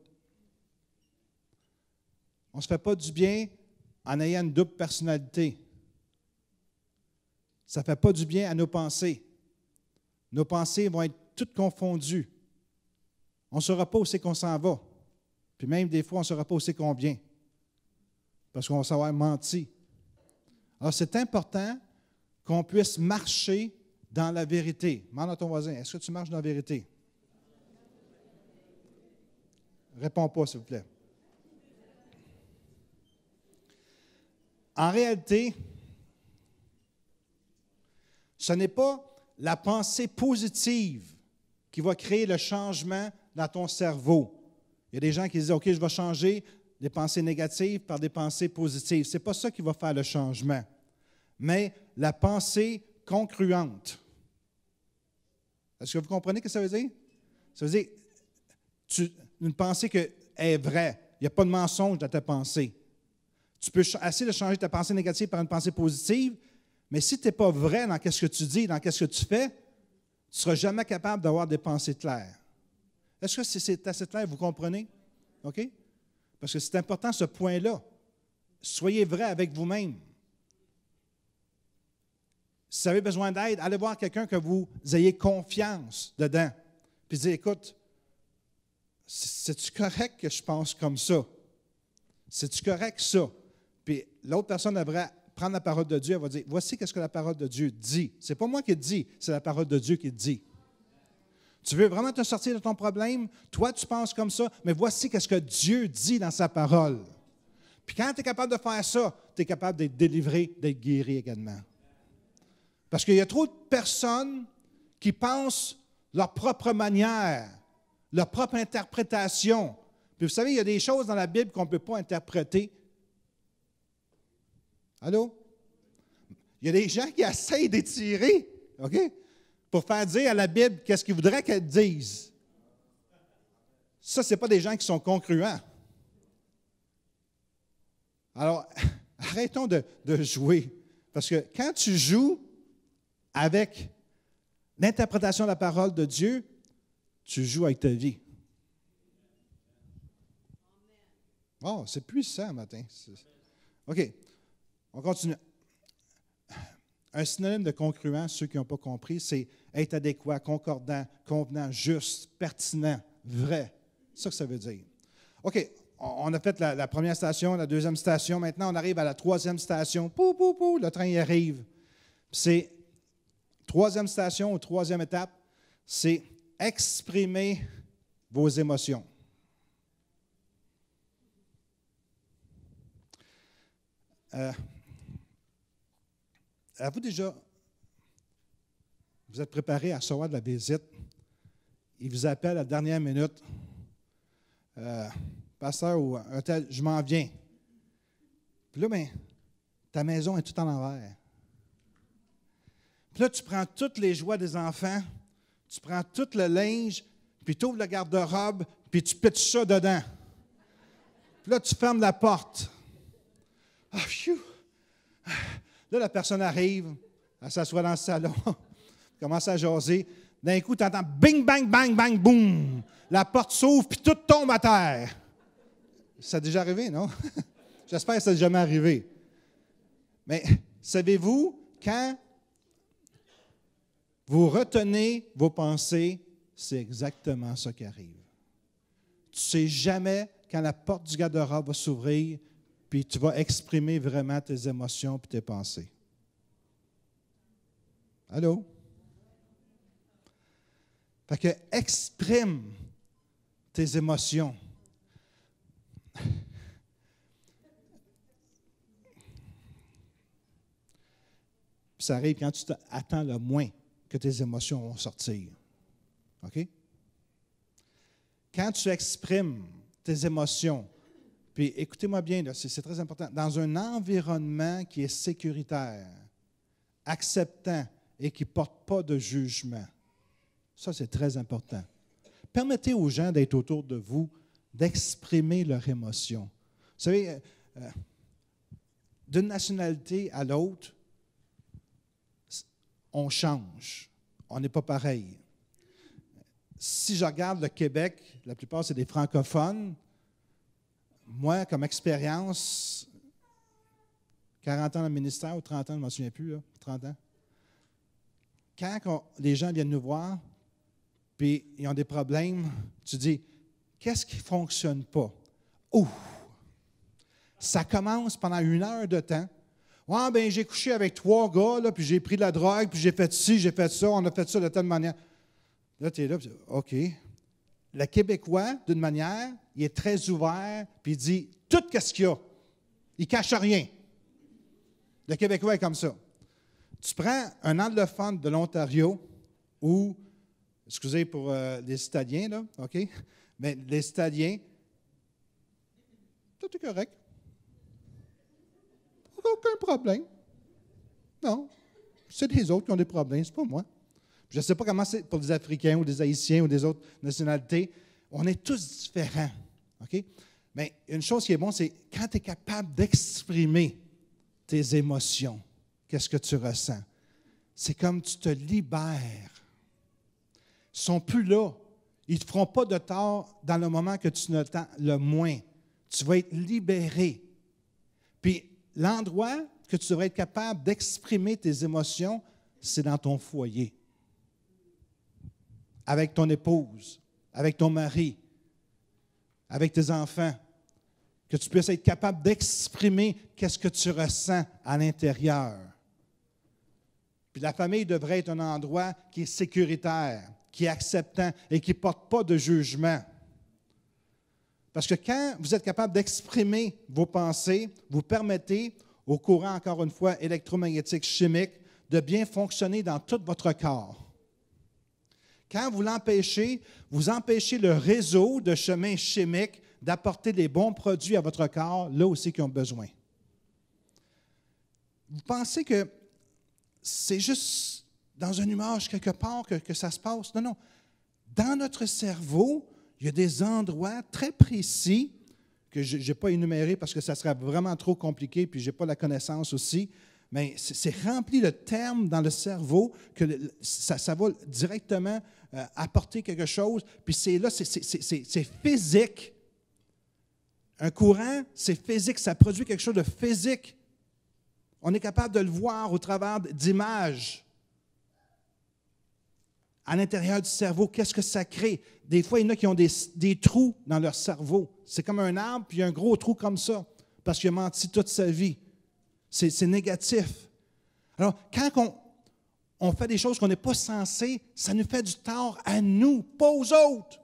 On ne se fait pas du bien en ayant une double personnalité. Ça ne fait pas du bien à nos pensées. Nos pensées vont être toutes confondues. On ne saura pas où c'est qu'on s'en va. Puis même des fois, on ne saura pas où c'est qu'on vient. Parce qu'on va savoir menti. Alors, c'est important qu'on puisse marcher dans la vérité. Demande à ton voisin, est-ce que tu marches dans la vérité? Réponds pas, s'il vous plaît. En réalité, ce n'est pas la pensée positive qui va créer le changement dans ton cerveau. Il y a des gens qui disent, OK, je vais changer les pensées négatives par des pensées positives. Ce n'est pas ça qui va faire le changement, mais la pensée congruente. Est-ce que vous comprenez ce que ça veut dire? Ça veut dire une pensée qui est vraie. Il n'y a pas de mensonge dans ta pensée. Tu peux essayer de changer ta pensée négative par une pensée positive, mais si tu n'es pas vrai dans ce que tu dis, dans ce que tu fais, tu ne seras jamais capable d'avoir des pensées claires. Est-ce que c'est assez clair, vous comprenez? OK? Parce que c'est important ce point-là. Soyez vrai avec vous-même. Si vous avez besoin d'aide, allez voir quelqu'un que vous ayez confiance dedans. Puis dites, écoute, c'est-tu correct que je pense comme ça? C'est-tu correct ça? Puis l'autre personne devrait prendre la parole de Dieu, elle va dire, voici ce que la parole de Dieu dit. Ce n'est pas moi qui le dis, c'est la parole de Dieu qui le dit. Tu veux vraiment te sortir de ton problème? Toi, tu penses comme ça, mais voici ce que Dieu dit dans sa parole. Puis quand tu es capable de faire ça, tu es capable d'être délivré, d'être guéri également. Parce qu'il y a trop de personnes qui pensent leur propre manière, leur propre interprétation, Puis vous savez, il y a des choses dans la Bible qu'on ne peut pas interpréter. Allô? Il y a des gens qui essayent d'étirer, OK? Pour faire dire à la Bible qu'est-ce qu'ils voudraient qu'elle dise. Ça, ce n'est pas des gens qui sont concluants. Alors, arrêtons de jouer. Parce que quand tu joues avec l'interprétation de la parole de Dieu, tu joues avec ta vie. Oh, c'est puissant, matin. OK, on continue. Un synonyme de congruent, ceux qui n'ont pas compris, c'est être adéquat, concordant, convenant, juste, pertinent, vrai. C'est ça que ça veut dire. OK, on a fait la première station, la deuxième station. Maintenant, on arrive à la troisième station. Pou, pou, pou, le train y arrive. C'est troisième station ou troisième étape, c'est exprimer vos émotions. Avez-vous déjà, vous êtes préparé à recevoir de la visite, il vous appelle à la dernière minute, pasteur ou un tel, je m'en viens. Puis là, bien, ta maison est tout en envers. Puis là, tu prends toutes les joies des enfants, tu prends tout le linge, puis tu ouvres le garde-robe, puis tu pitches ça dedans. Puis là, tu fermes la porte. Ah, phew! Là, la personne arrive, elle s'assoit dans le salon, commence à jaser. D'un coup, tu entends bing, bang, bang, bang, boum. La porte s'ouvre, puis tout tombe à terre. Ça a déjà arrivé, non? J'espère que ça n'est jamais arrivé. Mais savez-vous, quand vous retenez vos pensées, c'est exactement ça qui arrive. Tu ne sais jamais quand la porte du garde-robe va s'ouvrir, puis tu vas exprimer vraiment tes émotions et tes pensées. Allô? Fait que exprime tes émotions. Puis ça arrive quand tu attends le moins que tes émotions vont sortir. OK? Quand tu exprimes tes émotions, puis écoutez-moi bien, là, c'est très important, dans un environnement qui est sécuritaire, acceptant et qui ne porte pas de jugement. Ça, c'est très important. Permettez aux gens d'être autour de vous, d'exprimer leurs émotions. Vous savez, d'une nationalité à l'autre, on change. On n'est pas pareil. Si je regarde le Québec, la plupart, c'est des francophones. Moi, comme expérience, 40 ans dans le ministère ou 30 ans, je ne m'en souviens plus, là, 30 ans. Quand les gens viennent nous voir, puis ils ont des problèmes, tu dis, qu'est-ce qui ne fonctionne pas? Ouh! Ça commence pendant 1 heure de temps. Ouais, bien, j'ai couché avec 3 gars, là, puis j'ai pris de la drogue, puis j'ai fait ci, j'ai fait ça, on a fait ça de telle manière. Là, tu es là, puis OK. Le Québécois, d'une manière, il est très ouvert, puis il dit tout ce qu'il y a. Il ne cache rien. Le Québécois est comme ça. Tu prends un anglophone de l'Ontario ou, excusez pour les Italiens, là, OK? Mais les Italiens, tout est correct. Aucun problème. Non. C'est les autres qui ont des problèmes, c'est pas moi. Je ne sais pas comment c'est pour les Africains ou des Haïtiens ou des autres nationalités. On est tous différents. OK? Mais une chose qui est bonne, c'est quand tu es capable d'exprimer tes émotions, qu'est-ce que tu ressens? C'est comme tu te libères. Ils ne sont plus là. Ils ne te feront pas de tort dans le moment que tu ne le tends le moins. Tu vas être libéré. Puis l'endroit que tu devrais être capable d'exprimer tes émotions, c'est dans ton foyer. Avec ton épouse, avec ton mari, avec tes enfants, que tu puisses être capable d'exprimer qu'est-ce que tu ressens à l'intérieur. Puis la famille devrait être un endroit qui est sécuritaire, qui est acceptant et qui ne porte pas de jugement. Parce que quand vous êtes capable d'exprimer vos pensées, vous permettez au courant, encore une fois, électromagnétique, chimique, de bien fonctionner dans tout votre corps. Quand vous l'empêchez, vous empêchez le réseau de chemins chimiques d'apporter les bons produits à votre corps, là aussi qu'ils ont besoin. Vous pensez que c'est juste dans un nuage quelque part que ça se passe? Non, non. Dans notre cerveau, il y a des endroits très précis que je n'ai pas énumérés parce que ça serait vraiment trop compliqué, puis je n'ai pas la connaissance aussi, mais c'est rempli de termes dans le cerveau que ça va directement apporter quelque chose, puis c'est là, c'est physique. Un courant, c'est physique, ça produit quelque chose de physique. On est capable de le voir au travers d'images. À l'intérieur du cerveau, qu'est-ce que ça crée? Des fois, il y en a qui ont des trous dans leur cerveau. C'est comme un arbre, puis il y a un gros trou comme ça, parce qu'il a menti toute sa vie. C'est négatif. Alors, quand on fait des choses qu'on n'est pas censé, ça nous fait du tort à nous, pas aux autres.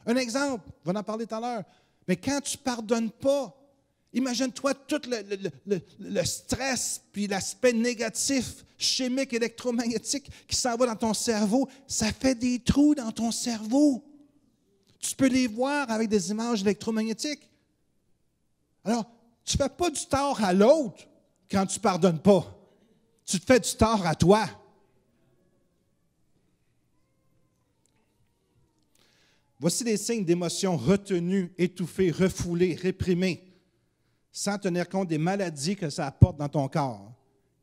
Un exemple, on va en parler tout à l'heure, mais quand tu ne pardonnes pas, imagine-toi tout le stress puis l'aspect négatif, chimique, électromagnétique qui s'en va dans ton cerveau. Ça fait des trous dans ton cerveau. Tu peux les voir avec des images électromagnétiques. Alors, tu ne fais pas du tort à l'autre quand tu ne pardonnes pas. Tu te fais du tort à toi. Voici des signes d'émotions retenues, étouffées, refoulées, réprimées, sans tenir compte des maladies que ça apporte dans ton corps.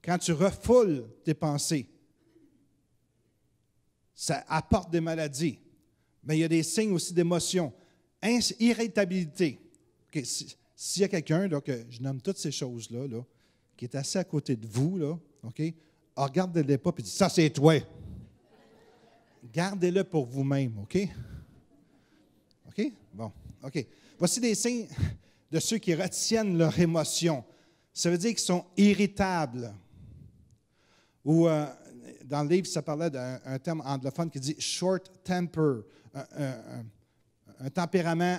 Quand tu refoules tes pensées, ça apporte des maladies. Mais il y a des signes aussi d'émotion. Irritabilité. Okay, s'il y a quelqu'un, que je nomme toutes ces choses-là, là, qui est assis à côté de vous, là, okay, regardez-les pas et dites « ça, c'est toi ». Gardez-le pour vous-même, OK? OK? Bon, OK. Voici des signes de ceux qui retiennent leur émotion. Ça veut dire qu'ils sont irritables. Ou dans le livre, ça parlait d'un terme anglophone qui dit « short temper », un tempérament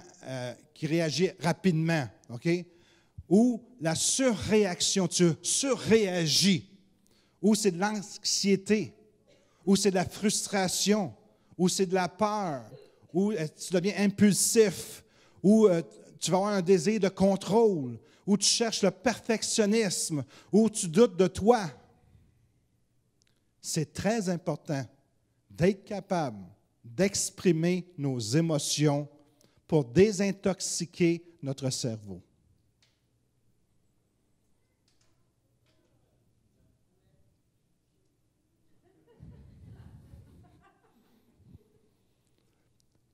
qui réagit rapidement. OK? Ou la surréaction, tu surréagis. Ou c'est de l'anxiété. Ou c'est de la frustration. Ou c'est de la peur. Ou tu deviens impulsif. Ou tu vas avoir un désir de contrôle, ou tu cherches le perfectionnisme, ou tu doutes de toi. C'est très important d'être capable d'exprimer nos émotions pour désintoxiquer notre cerveau.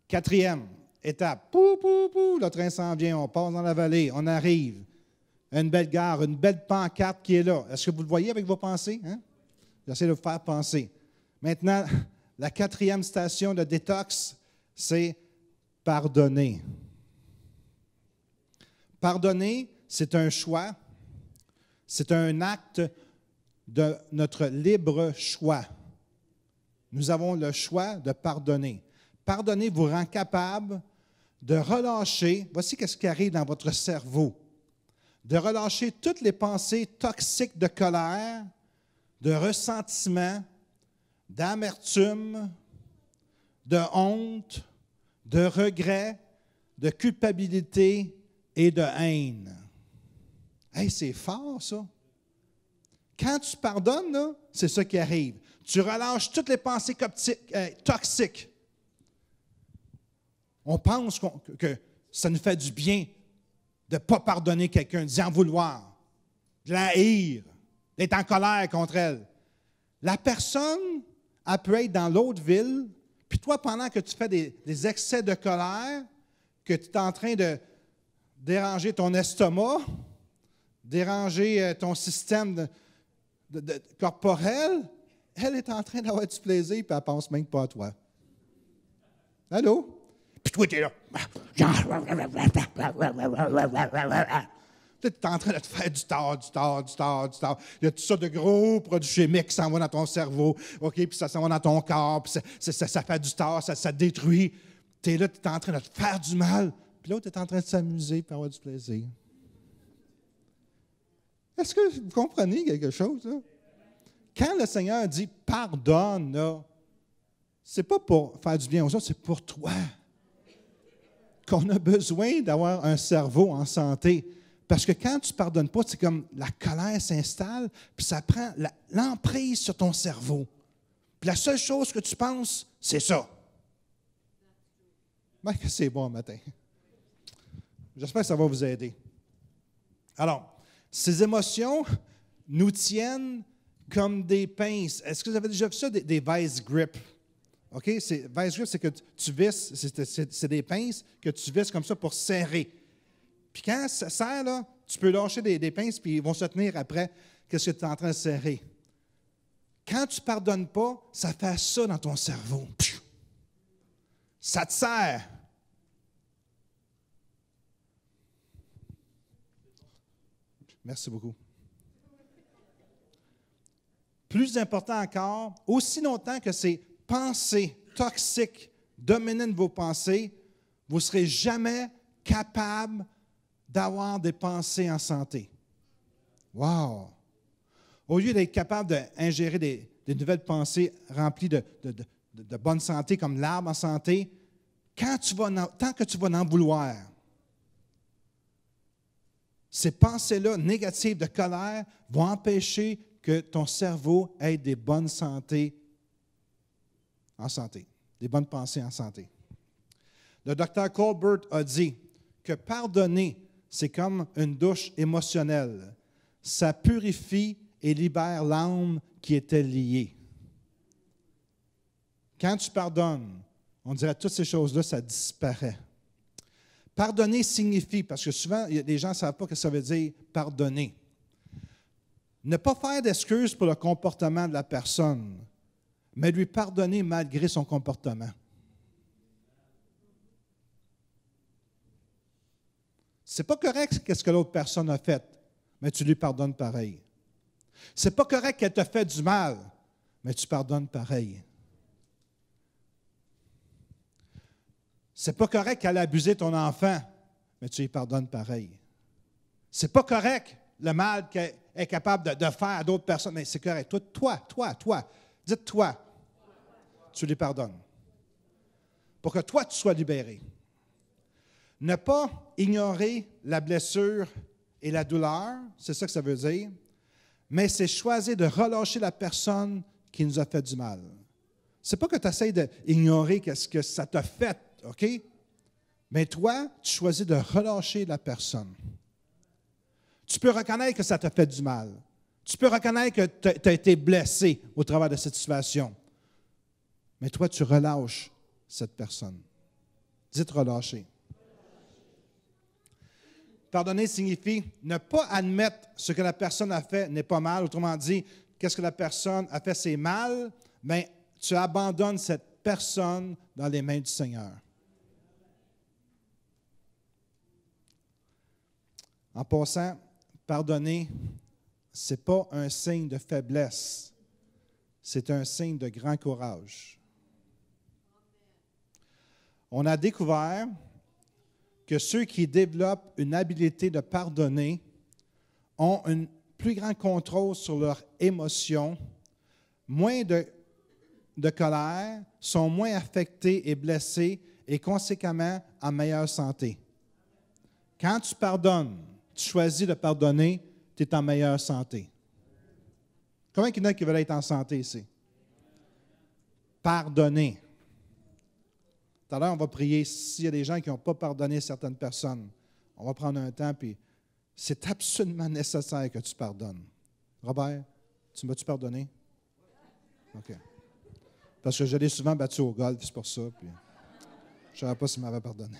Quatrième étape. Pou, pou, pou, le train s'en vient, on passe dans la vallée, on arrive. Une belle gare, une belle pancarte qui est là. Est-ce que vous le voyez avec vos pensées? Hein? J'essaie de vous faire penser. Maintenant, la quatrième station de détox, c'est pardonner. Pardonner, c'est un choix, c'est un acte de notre libre choix. Nous avons le choix de pardonner. Pardonner vous rend capable de relâcher, voici ce qui arrive dans votre cerveau, de relâcher toutes les pensées toxiques de colère, de ressentiment, d'amertume, de honte, de regret, de culpabilité et de haine. Hey, c'est fort, ça. Quand tu pardonnes, là, c'est ça qui arrive. Tu relâches toutes les pensées toxiques. On pense que ça nous fait du bien de ne pas pardonner quelqu'un, d'y en vouloir, de la haïr, d'être en colère contre elle. La personne, elle peut être dans l'autre ville, puis toi, pendant que tu fais des excès de colère, que tu es en train de déranger ton estomac, déranger ton système corporel, elle est en train d'avoir du plaisir, puis elle ne pense même pas à toi. Allô? Puis toi, tu es là. Tu es en train de te faire du tort. Il y a tout ça de gros produits chimiques qui s'en vont dans ton cerveau, OK, puis ça s'en va dans ton corps, puis ça fait du tort, ça détruit. Tu es là, tu es en train de te faire du mal, puis l'autre est en train de s'amuser et avoir du plaisir. Est-ce que vous comprenez quelque chose, là? Quand le Seigneur dit « pardonne », ce n'est pas pour faire du bien aux autres, c'est pour toi. qu'on a besoin d'avoir un cerveau en santé. Parce que quand tu ne pardonnes pas, c'est comme la colère s'installe, puis ça prend l'emprise sur ton cerveau. Puis la seule chose que tu penses, c'est ça. Ben, que c'est bon matin. J'espère que ça va vous aider. Alors, ces émotions nous tiennent comme des pinces. Est-ce que vous avez déjà vu ça, des vice grips? OK? Vice grip, c'est que tu visses, c'est des pinces que tu visses comme ça pour serrer. Puis quand ça serre, là, tu peux lâcher des pinces, puis ils vont se tenir après qu'est-ce que tu es en train de serrer. Quand tu ne pardonnes pas, ça fait ça dans ton cerveau. Ça te serre. Merci beaucoup. Plus important encore, aussi longtemps que ces pensées toxiques dominent vos pensées, vous ne serez jamais capable d'avoir des pensées en santé. Wow! Au lieu d'être capable d'ingérer des nouvelles pensées remplies de bonne santé, comme l'arbre en santé, tant que tu vas en vouloir, ces pensées-là négatives de colère vont empêcher que ton cerveau ait des bonnes santé en santé, des bonnes pensées en santé. Le docteur Colbert a dit que pardonner, c'est comme une douche émotionnelle. Ça purifie et libère l'âme qui était liée. Quand tu pardonnes, on dirait que toutes ces choses-là, ça disparaît. Pardonner signifie, parce que souvent, les gens ne savent pas ce que ça veut dire pardonner. Ne pas faire d'excuses pour le comportement de la personne, mais lui pardonner malgré son comportement. C'est pas correct ce que l'autre personne a fait, mais tu lui pardonnes pareil. C'est pas correct qu'elle te fait du mal, mais tu pardonnes pareil. C'est pas correct qu'elle a abusé ton enfant, mais tu lui pardonnes pareil. C'est pas correct le mal qu'elle est capable de faire à d'autres personnes, mais c'est correct. Toi, dites-toi, tu lui pardonnes. Pour que toi, tu sois libéré. Ne pas ignorer la blessure et la douleur, c'est ça que ça veut dire, mais c'est choisir de relâcher la personne qui nous a fait du mal. C'est pas que tu essaies d'ignorer ce que ça t'a fait, OK? Mais toi, tu choisis de relâcher la personne. Tu peux reconnaître que ça t'a fait du mal. Tu peux reconnaître que tu as été blessé au travers de cette situation. Mais toi, tu relâches cette personne. Dites relâcher. Pardonner signifie ne pas admettre ce que la personne a fait n'est pas mal. Autrement dit, qu'est-ce que la personne a fait, c'est mal, mais tu abandonnes cette personne dans les mains du Seigneur. En passant, pardonner, ce n'est pas un signe de faiblesse, c'est un signe de grand courage. On a découvert que ceux qui développent une habileté de pardonner ont un plus grand contrôle sur leurs émotions, moins de colère, sont moins affectés et blessés et conséquemment en meilleure santé. Quand tu pardonnes, tu choisis de pardonner, tu es en meilleure santé. Combien il y en a qui veulent être en santé ici? Pardonner. Tout à l'heure, on va prier. S'il y a des gens qui n'ont pas pardonné certaines personnes, on va prendre un temps, puis c'est absolument nécessaire que tu pardonnes. Robert, tu m'as-tu pardonné? OK. Parce que je l'ai souvent battu au golf, c'est pour ça, puis je ne savais pas s'il m'avait pardonné.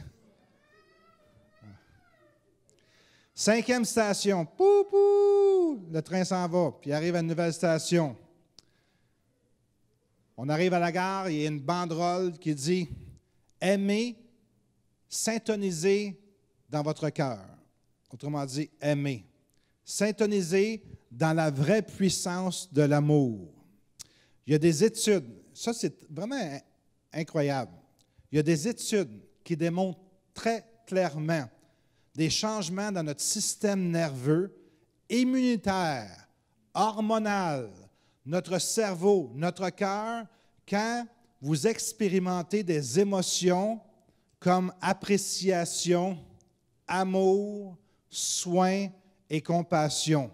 5e station. Pou, pou! Le train s'en va, puis il arrive à une nouvelle station. On arrive à la gare, il y a une banderole qui dit « Aimez, syntonisez dans votre cœur ». Autrement dit, aimer. Syntonisez dans la vraie puissance de l'amour. Il y a des études, ça c'est vraiment incroyable. Il y a des études qui démontrent très clairement des changements dans notre système nerveux, immunitaire, hormonal, notre cerveau, notre cœur, quand vous expérimentez des émotions comme appréciation, amour, soin et compassion.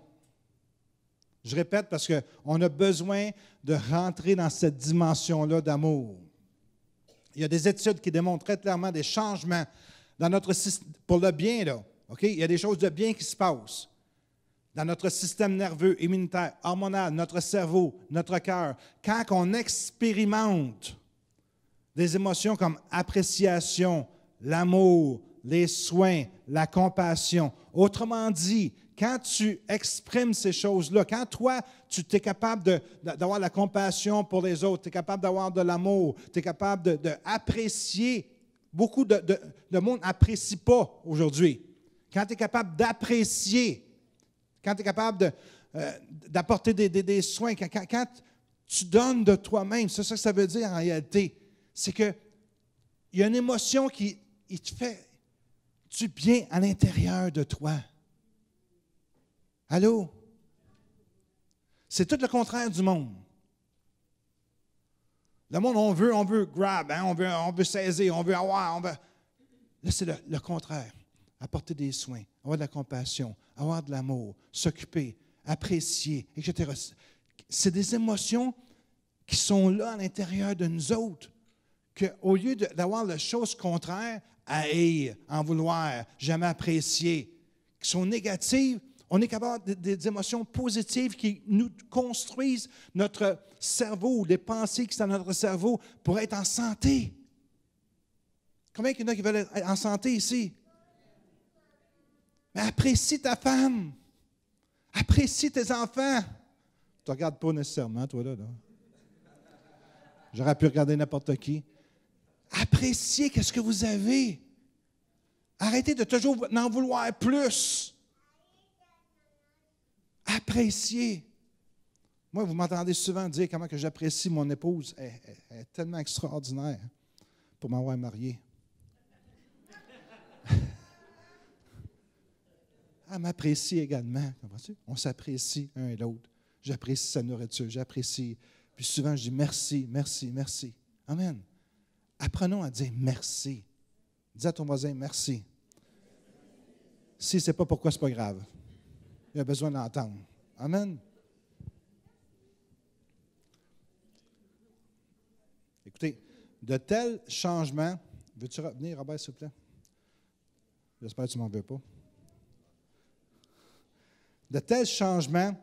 Je répète parce qu'on a besoin de rentrer dans cette dimension-là d'amour. Il y a des études qui démontrent très clairement des changements dans notre système, pour le bien, là. Okay? Il y a des choses de bien qui se passent dans notre système nerveux, immunitaire, hormonal, notre cerveau, notre cœur. Quand on expérimente des émotions comme appréciation, l'amour, les soins, la compassion. Autrement dit, quand tu exprimes ces choses-là, quand toi, tu es capable d'avoir la compassion pour les autres, tu es capable d'avoir de l'amour, tu es capable d'apprécier, beaucoup de monde n'apprécie pas aujourd'hui. Quand tu es capable d'apprécier, quand tu es capable d'apporter des soins, quand tu donnes de toi-même, c'est ça que ça veut dire en réalité, c'est qu'il y a une émotion qui te fait du bien à l'intérieur de toi. Allô? C'est tout le contraire du monde. Le monde, on veut grab, hein? on veut saisir, on veut avoir. Là, c'est le contraire. Apporter des soins, avoir de la compassion, avoir de l'amour, s'occuper, apprécier, etc. C'est des émotions qui sont là à l'intérieur de nous autres, qu'au lieu d'avoir les choses contraires, haïr, en vouloir, jamais apprécier, qui sont négatives, on est capable des émotions positives qui nous construisent notre cerveau, les pensées qui sont dans notre cerveau pour être en santé. Combien il y en a qui veulent être en santé ici? Mais apprécie ta femme. Apprécie tes enfants. Tu ne regardes pas nécessairement, toi, là. J'aurais pu regarder n'importe qui. Appréciez ce que vous avez. Arrêtez de toujours en vouloir plus. Appréciez. Moi, vous m'entendez souvent dire comment que j'apprécie mon épouse. Elle est tellement extraordinaire pour m'avoir marié. Elle m'apprécie également. On s'apprécie un et l'autre. J'apprécie sa nourriture, j'apprécie. Puis souvent, je dis merci, merci, merci. Amen. Apprenons à dire merci. Dis à ton voisin merci. Si ce n'est pas pourquoi, ce n'est pas grave. Il a besoin d'entendre. Amen. Écoutez, de tels changements. Veux-tu revenir, Robert, s'il vous plaît? J'espère que tu ne m'en veux pas. De tels changements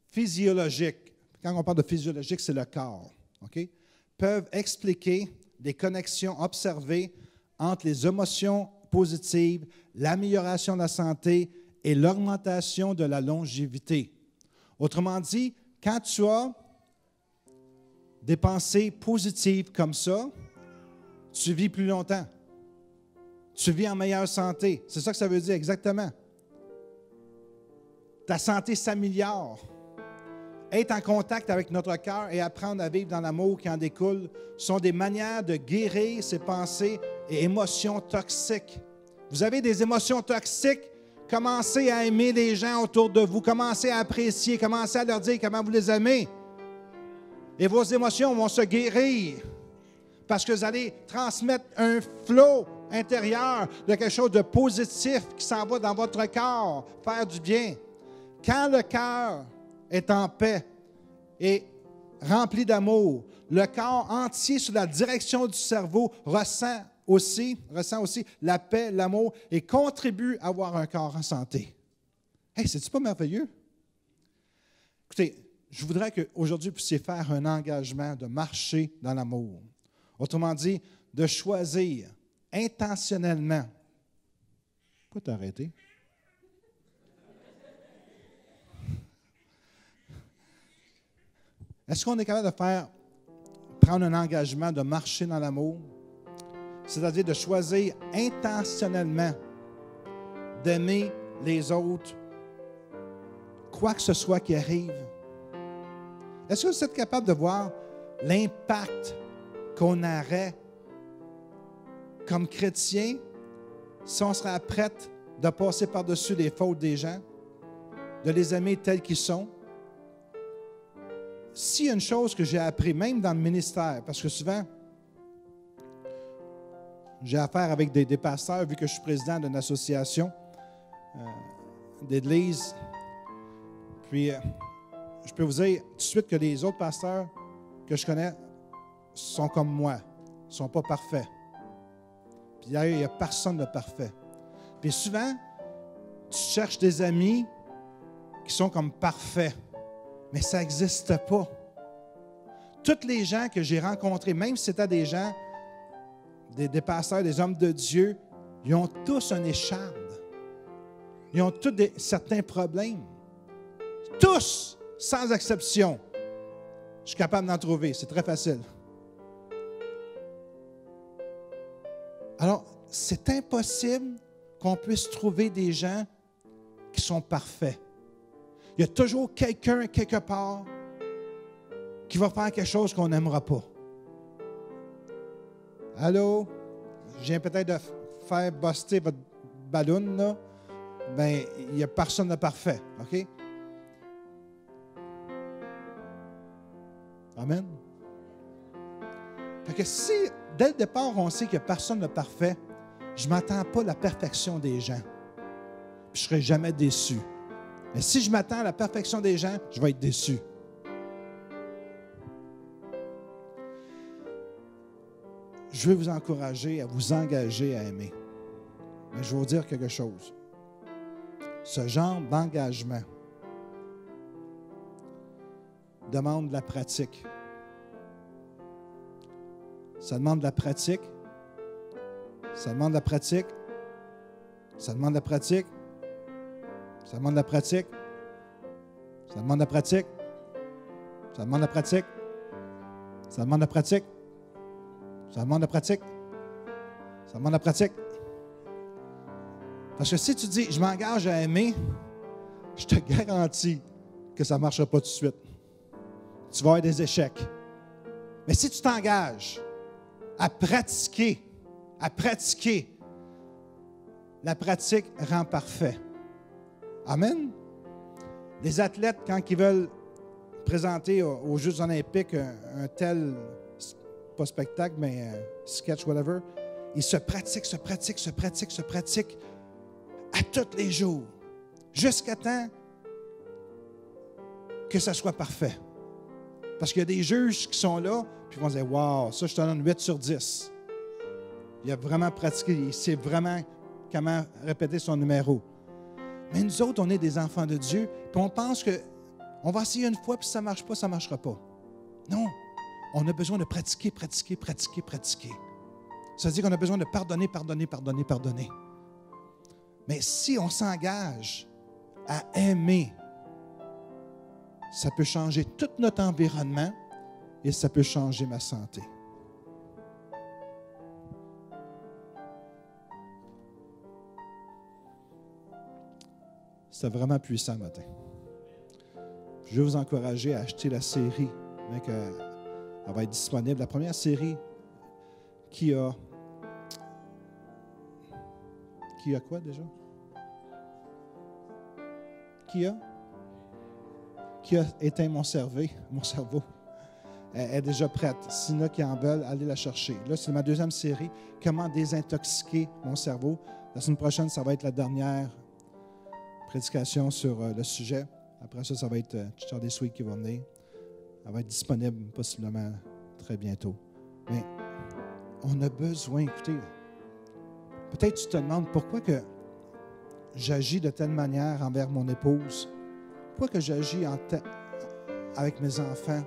physiologiques, quand on parle de physiologique, c'est le corps, OK? Peuvent expliquer des connexions observées entre les émotions positives, l'amélioration de la santé et l'augmentation de la longévité. Autrement dit, quand tu as des pensées positives comme ça, tu vis plus longtemps. Tu vis en meilleure santé. C'est ça que ça veut dire exactement. Ta santé s'améliore. Être en contact avec notre cœur et apprendre à vivre dans l'amour qui en découle sont des manières de guérir ces pensées et émotions toxiques. Vous avez des émotions toxiques, commencez à aimer les gens autour de vous, commencez à apprécier, commencez à leur dire comment vous les aimez. Et vos émotions vont se guérir parce que vous allez transmettre un flot intérieur de quelque chose de positif qui s'en va dans votre corps, faire du bien. Quand le cœur est en paix et rempli d'amour, le corps entier sous la direction du cerveau ressent aussi la paix, l'amour et contribue à avoir un corps en santé. Hey, c'est-tu pas merveilleux? Écoutez, je voudrais qu'aujourd'hui vous puissiez faire un engagement de marcher dans l'amour. Autrement dit, de choisir intentionnellement. Pourquoi t'arrêter? Est-ce qu'on est capable de prendre un engagement de marcher dans l'amour? C'est-à-dire de choisir intentionnellement d'aimer les autres, quoi que ce soit qui arrive. Est-ce que vous êtes capable de voir l'impact qu'on aurait comme chrétien si on serait prêt de passer par-dessus les fautes des gens, de les aimer tels qu'ils sont? S'il y a une chose que j'ai appris, même dans le ministère, parce que souvent, j'ai affaire avec des pasteurs, vu que je suis président d'une association d'église. Puis, je peux vous dire tout de suite que les autres pasteurs que je connais sont comme moi, ne sont pas parfaits. Puis d'ailleurs, il n'y a personne de parfait. Puis souvent, tu cherches des amis qui sont comme parfaits, mais ça n'existe pas. Tous les gens que j'ai rencontrés, même si c'était des gens, des pasteurs, des hommes de Dieu, ils ont tous un écharde. Ils ont tous certains problèmes. Tous, sans exception. Je suis capable d'en trouver, c'est très facile. Alors, c'est impossible qu'on puisse trouver des gens qui sont parfaits. Il y a toujours quelqu'un, quelque part, qui va faire quelque chose qu'on n'aimera pas. Allô? Je viens peut-être de faire buster votre ballon, là. Bien, il n'y a personne de parfait, OK? Amen? Fait que si, dès le départ, on sait qu'il n'y a personne de parfait, je ne m'attends pas à la perfection des gens. Puis je ne serai jamais déçu. Mais si je m'attends à la perfection des gens, je vais être déçu. Je veux vous encourager à vous engager à aimer. Mais je vais vous dire quelque chose. Ce genre d'engagement demande de la pratique. Ça demande de la pratique. Ça demande de la pratique. Ça demande de la pratique. Ça demande de la pratique. Ça demande de la pratique. Ça demande de la pratique. Ça demande de la pratique. Ça demande de la pratique. Ça demande de la pratique. Parce que si tu dis, je m'engage à aimer, je te garantis que ça ne marchera pas tout de suite. Tu vas avoir des échecs. Mais si tu t'engages à pratiquer, la pratique rend parfait. Amen. Les athlètes, quand ils veulent présenter aux Jeux olympiques un tel, pas spectacle, mais sketch, whatever, ils se pratiquent à tous les jours, jusqu'à temps que ça soit parfait. Parce qu'il y a des juges qui sont là, puis ils vont dire, « Wow, ça, je te donne 8 sur 10. » Il a vraiment pratiqué, il sait vraiment comment répéter son numéro. Mais nous autres, on est des enfants de Dieu, puis on pense qu'on va essayer une fois, puis si ça ne marche pas, ça ne marchera pas. Non, on a besoin de pratiquer. Ça veut dire qu'on a besoin de pardonner. Mais si on s'engage à aimer, ça peut changer tout notre environnement et ça peut changer ma santé. C'est vraiment puissant ce matin. Je veux vous encourager à acheter la série. Elle va être disponible. La première série qui a quoi déjà? Qui a éteint mon cerveau? Elle est déjà prête. S'il y en a qui en veulent, allez la chercher. Là, c'est ma deuxième série. Comment désintoxiquer mon cerveau. La semaine prochaine, ça va être la dernière prédication sur le sujet. Après ça, ça va être Charlie Sweet qui va venir. Elle va être disponible possiblement très bientôt. Mais on a besoin, écoutez, peut-être tu te demandes pourquoi que j'agis de telle manière envers mon épouse. Pourquoi que j'agis avec mes enfants?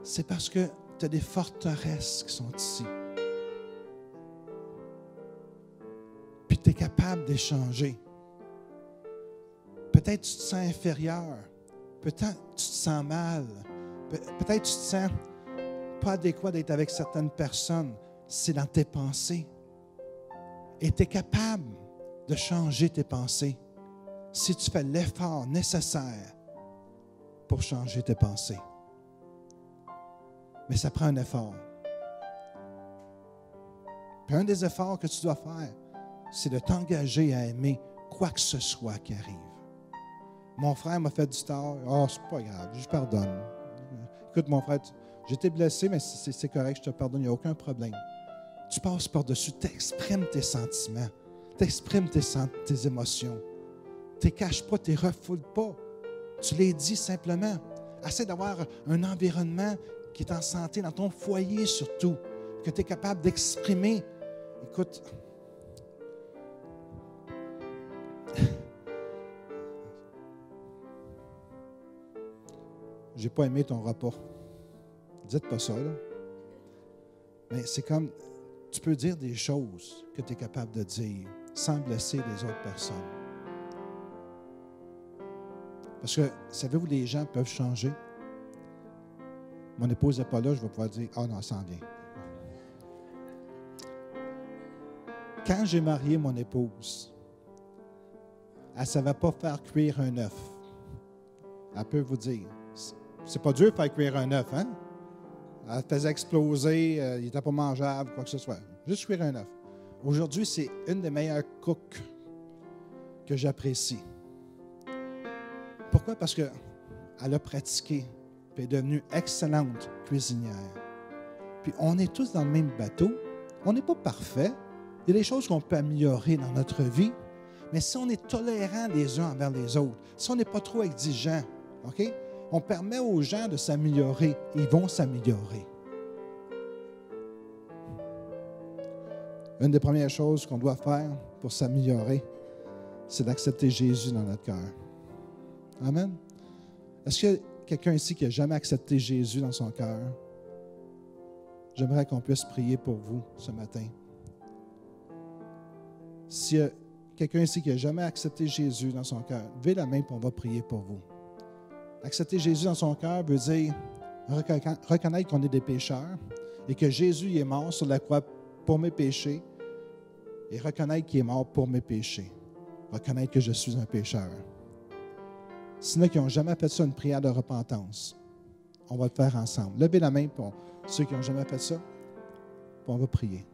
C'est parce que tu as des forteresses qui sont ici. Puis tu es capable d'échanger. Peut-être tu te sens inférieur. Peut-être tu te sens mal. Peut-être tu te sens pas adéquat d'être avec certaines personnes. C'est dans tes pensées. Et tu es capable de changer tes pensées si tu fais l'effort nécessaire pour changer tes pensées. Mais ça prend un effort. Puis un des efforts que tu dois faire, c'est de t'engager à aimer quoi que ce soit qui arrive. Mon frère m'a fait du tort. Oh, c'est pas grave, je pardonne. Écoute, mon frère, j'étais blessé, mais c'est correct, je te pardonne, il n'y a aucun problème. Tu passes par-dessus, tu exprimes tes sentiments, tu exprimes tes émotions. Tu ne les caches pas, tu ne les refoules pas. Tu les dis simplement. Essaie d'avoir un environnement qui est en santé, dans ton foyer surtout, que tu es capable d'exprimer. Écoute, j'ai pas aimé ton repas. Dites pas ça, là. Mais c'est comme, tu peux dire des choses que tu es capable de dire sans blesser les autres personnes. Parce que, savez-vous, les gens peuvent changer. Mon épouse n'est pas là, je vais pouvoir dire, ah non, ça en vient. Quand j'ai marié mon épouse, elle ne savait pas faire cuire un œuf. Elle peut vous dire. C'est pas dur de faire cuire un œuf, hein? Elle faisait exploser, il n'était pas mangeable, quoi que ce soit. Juste cuire un œuf. Aujourd'hui, c'est une des meilleures cooks que j'apprécie. Pourquoi? Parce qu'elle a pratiqué, puis est devenue excellente cuisinière. Puis on est tous dans le même bateau. On n'est pas parfait. Il y a des choses qu'on peut améliorer dans notre vie, mais si on est tolérant les uns envers les autres, si on n'est pas trop exigeant, OK? On permet aux gens de s'améliorer. Ils vont s'améliorer. Une des premières choses qu'on doit faire pour s'améliorer, c'est d'accepter Jésus dans notre cœur. Amen. Est-ce qu'il y a quelqu'un ici qui n'a jamais accepté Jésus dans son cœur? J'aimerais qu'on puisse prier pour vous ce matin. S'il y a quelqu'un ici qui n'a jamais accepté Jésus dans son cœur, levez la main et on va prier pour vous. Accepter Jésus dans son cœur veut dire reconnaître qu'on est des pécheurs et que Jésus est mort sur la croix pour mes péchés et reconnaître qu'il est mort pour mes péchés. Reconnaître que je suis un pécheur. S'il y en a qui n'ont jamais fait ça, une prière de repentance, on va le faire ensemble. Levez la main pour ceux qui n'ont jamais fait ça, puis on va prier.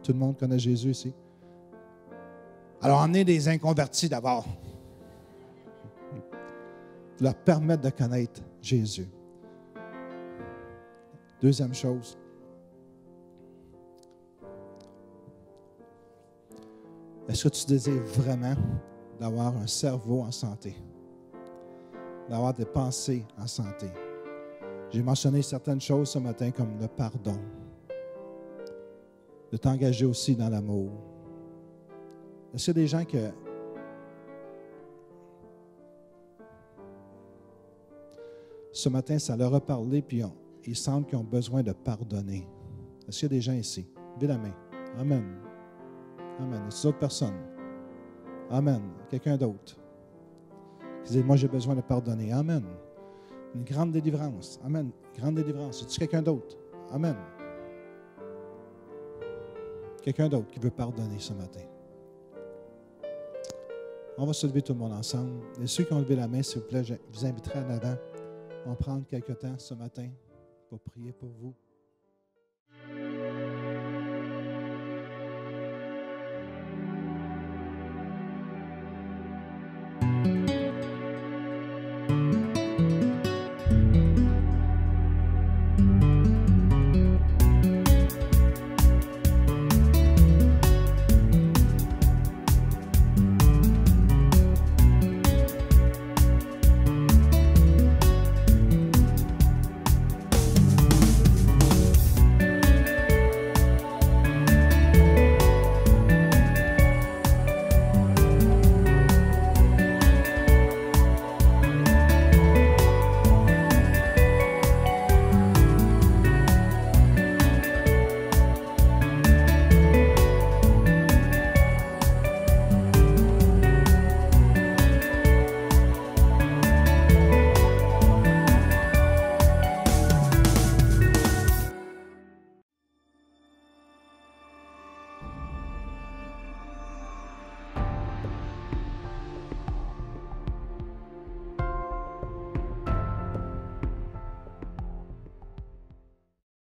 Tout le monde connaît Jésus ici? Alors, emmenez des inconvertis d'abord. Leur permettre de connaître Jésus. Deuxième chose. Est-ce que tu désires vraiment d'avoir un cerveau en santé? D'avoir des pensées en santé? J'ai mentionné certaines choses ce matin comme le pardon. De t'engager aussi dans l'amour. Est-ce qu'il y a des gens que ce matin, ça leur a parlé, puis ils sentent qu'ils ont besoin de pardonner? Est-ce qu'il y a des gens ici? Levez la main. Amen. Amen. Est-ce d'autres personnes? Amen. Quelqu'un d'autre? Qui dit, moi, j'ai besoin de pardonner. Amen. Une grande délivrance. Amen. Grande délivrance. Est-ce quelqu'un d'autre? Amen. Quelqu'un d'autre qui veut pardonner ce matin? On va se lever tout le monde ensemble. Et ceux qui ont levé la main, s'il vous plaît, je vous inviterai en avant. On va prendre quelques temps ce matin pour prier pour vous.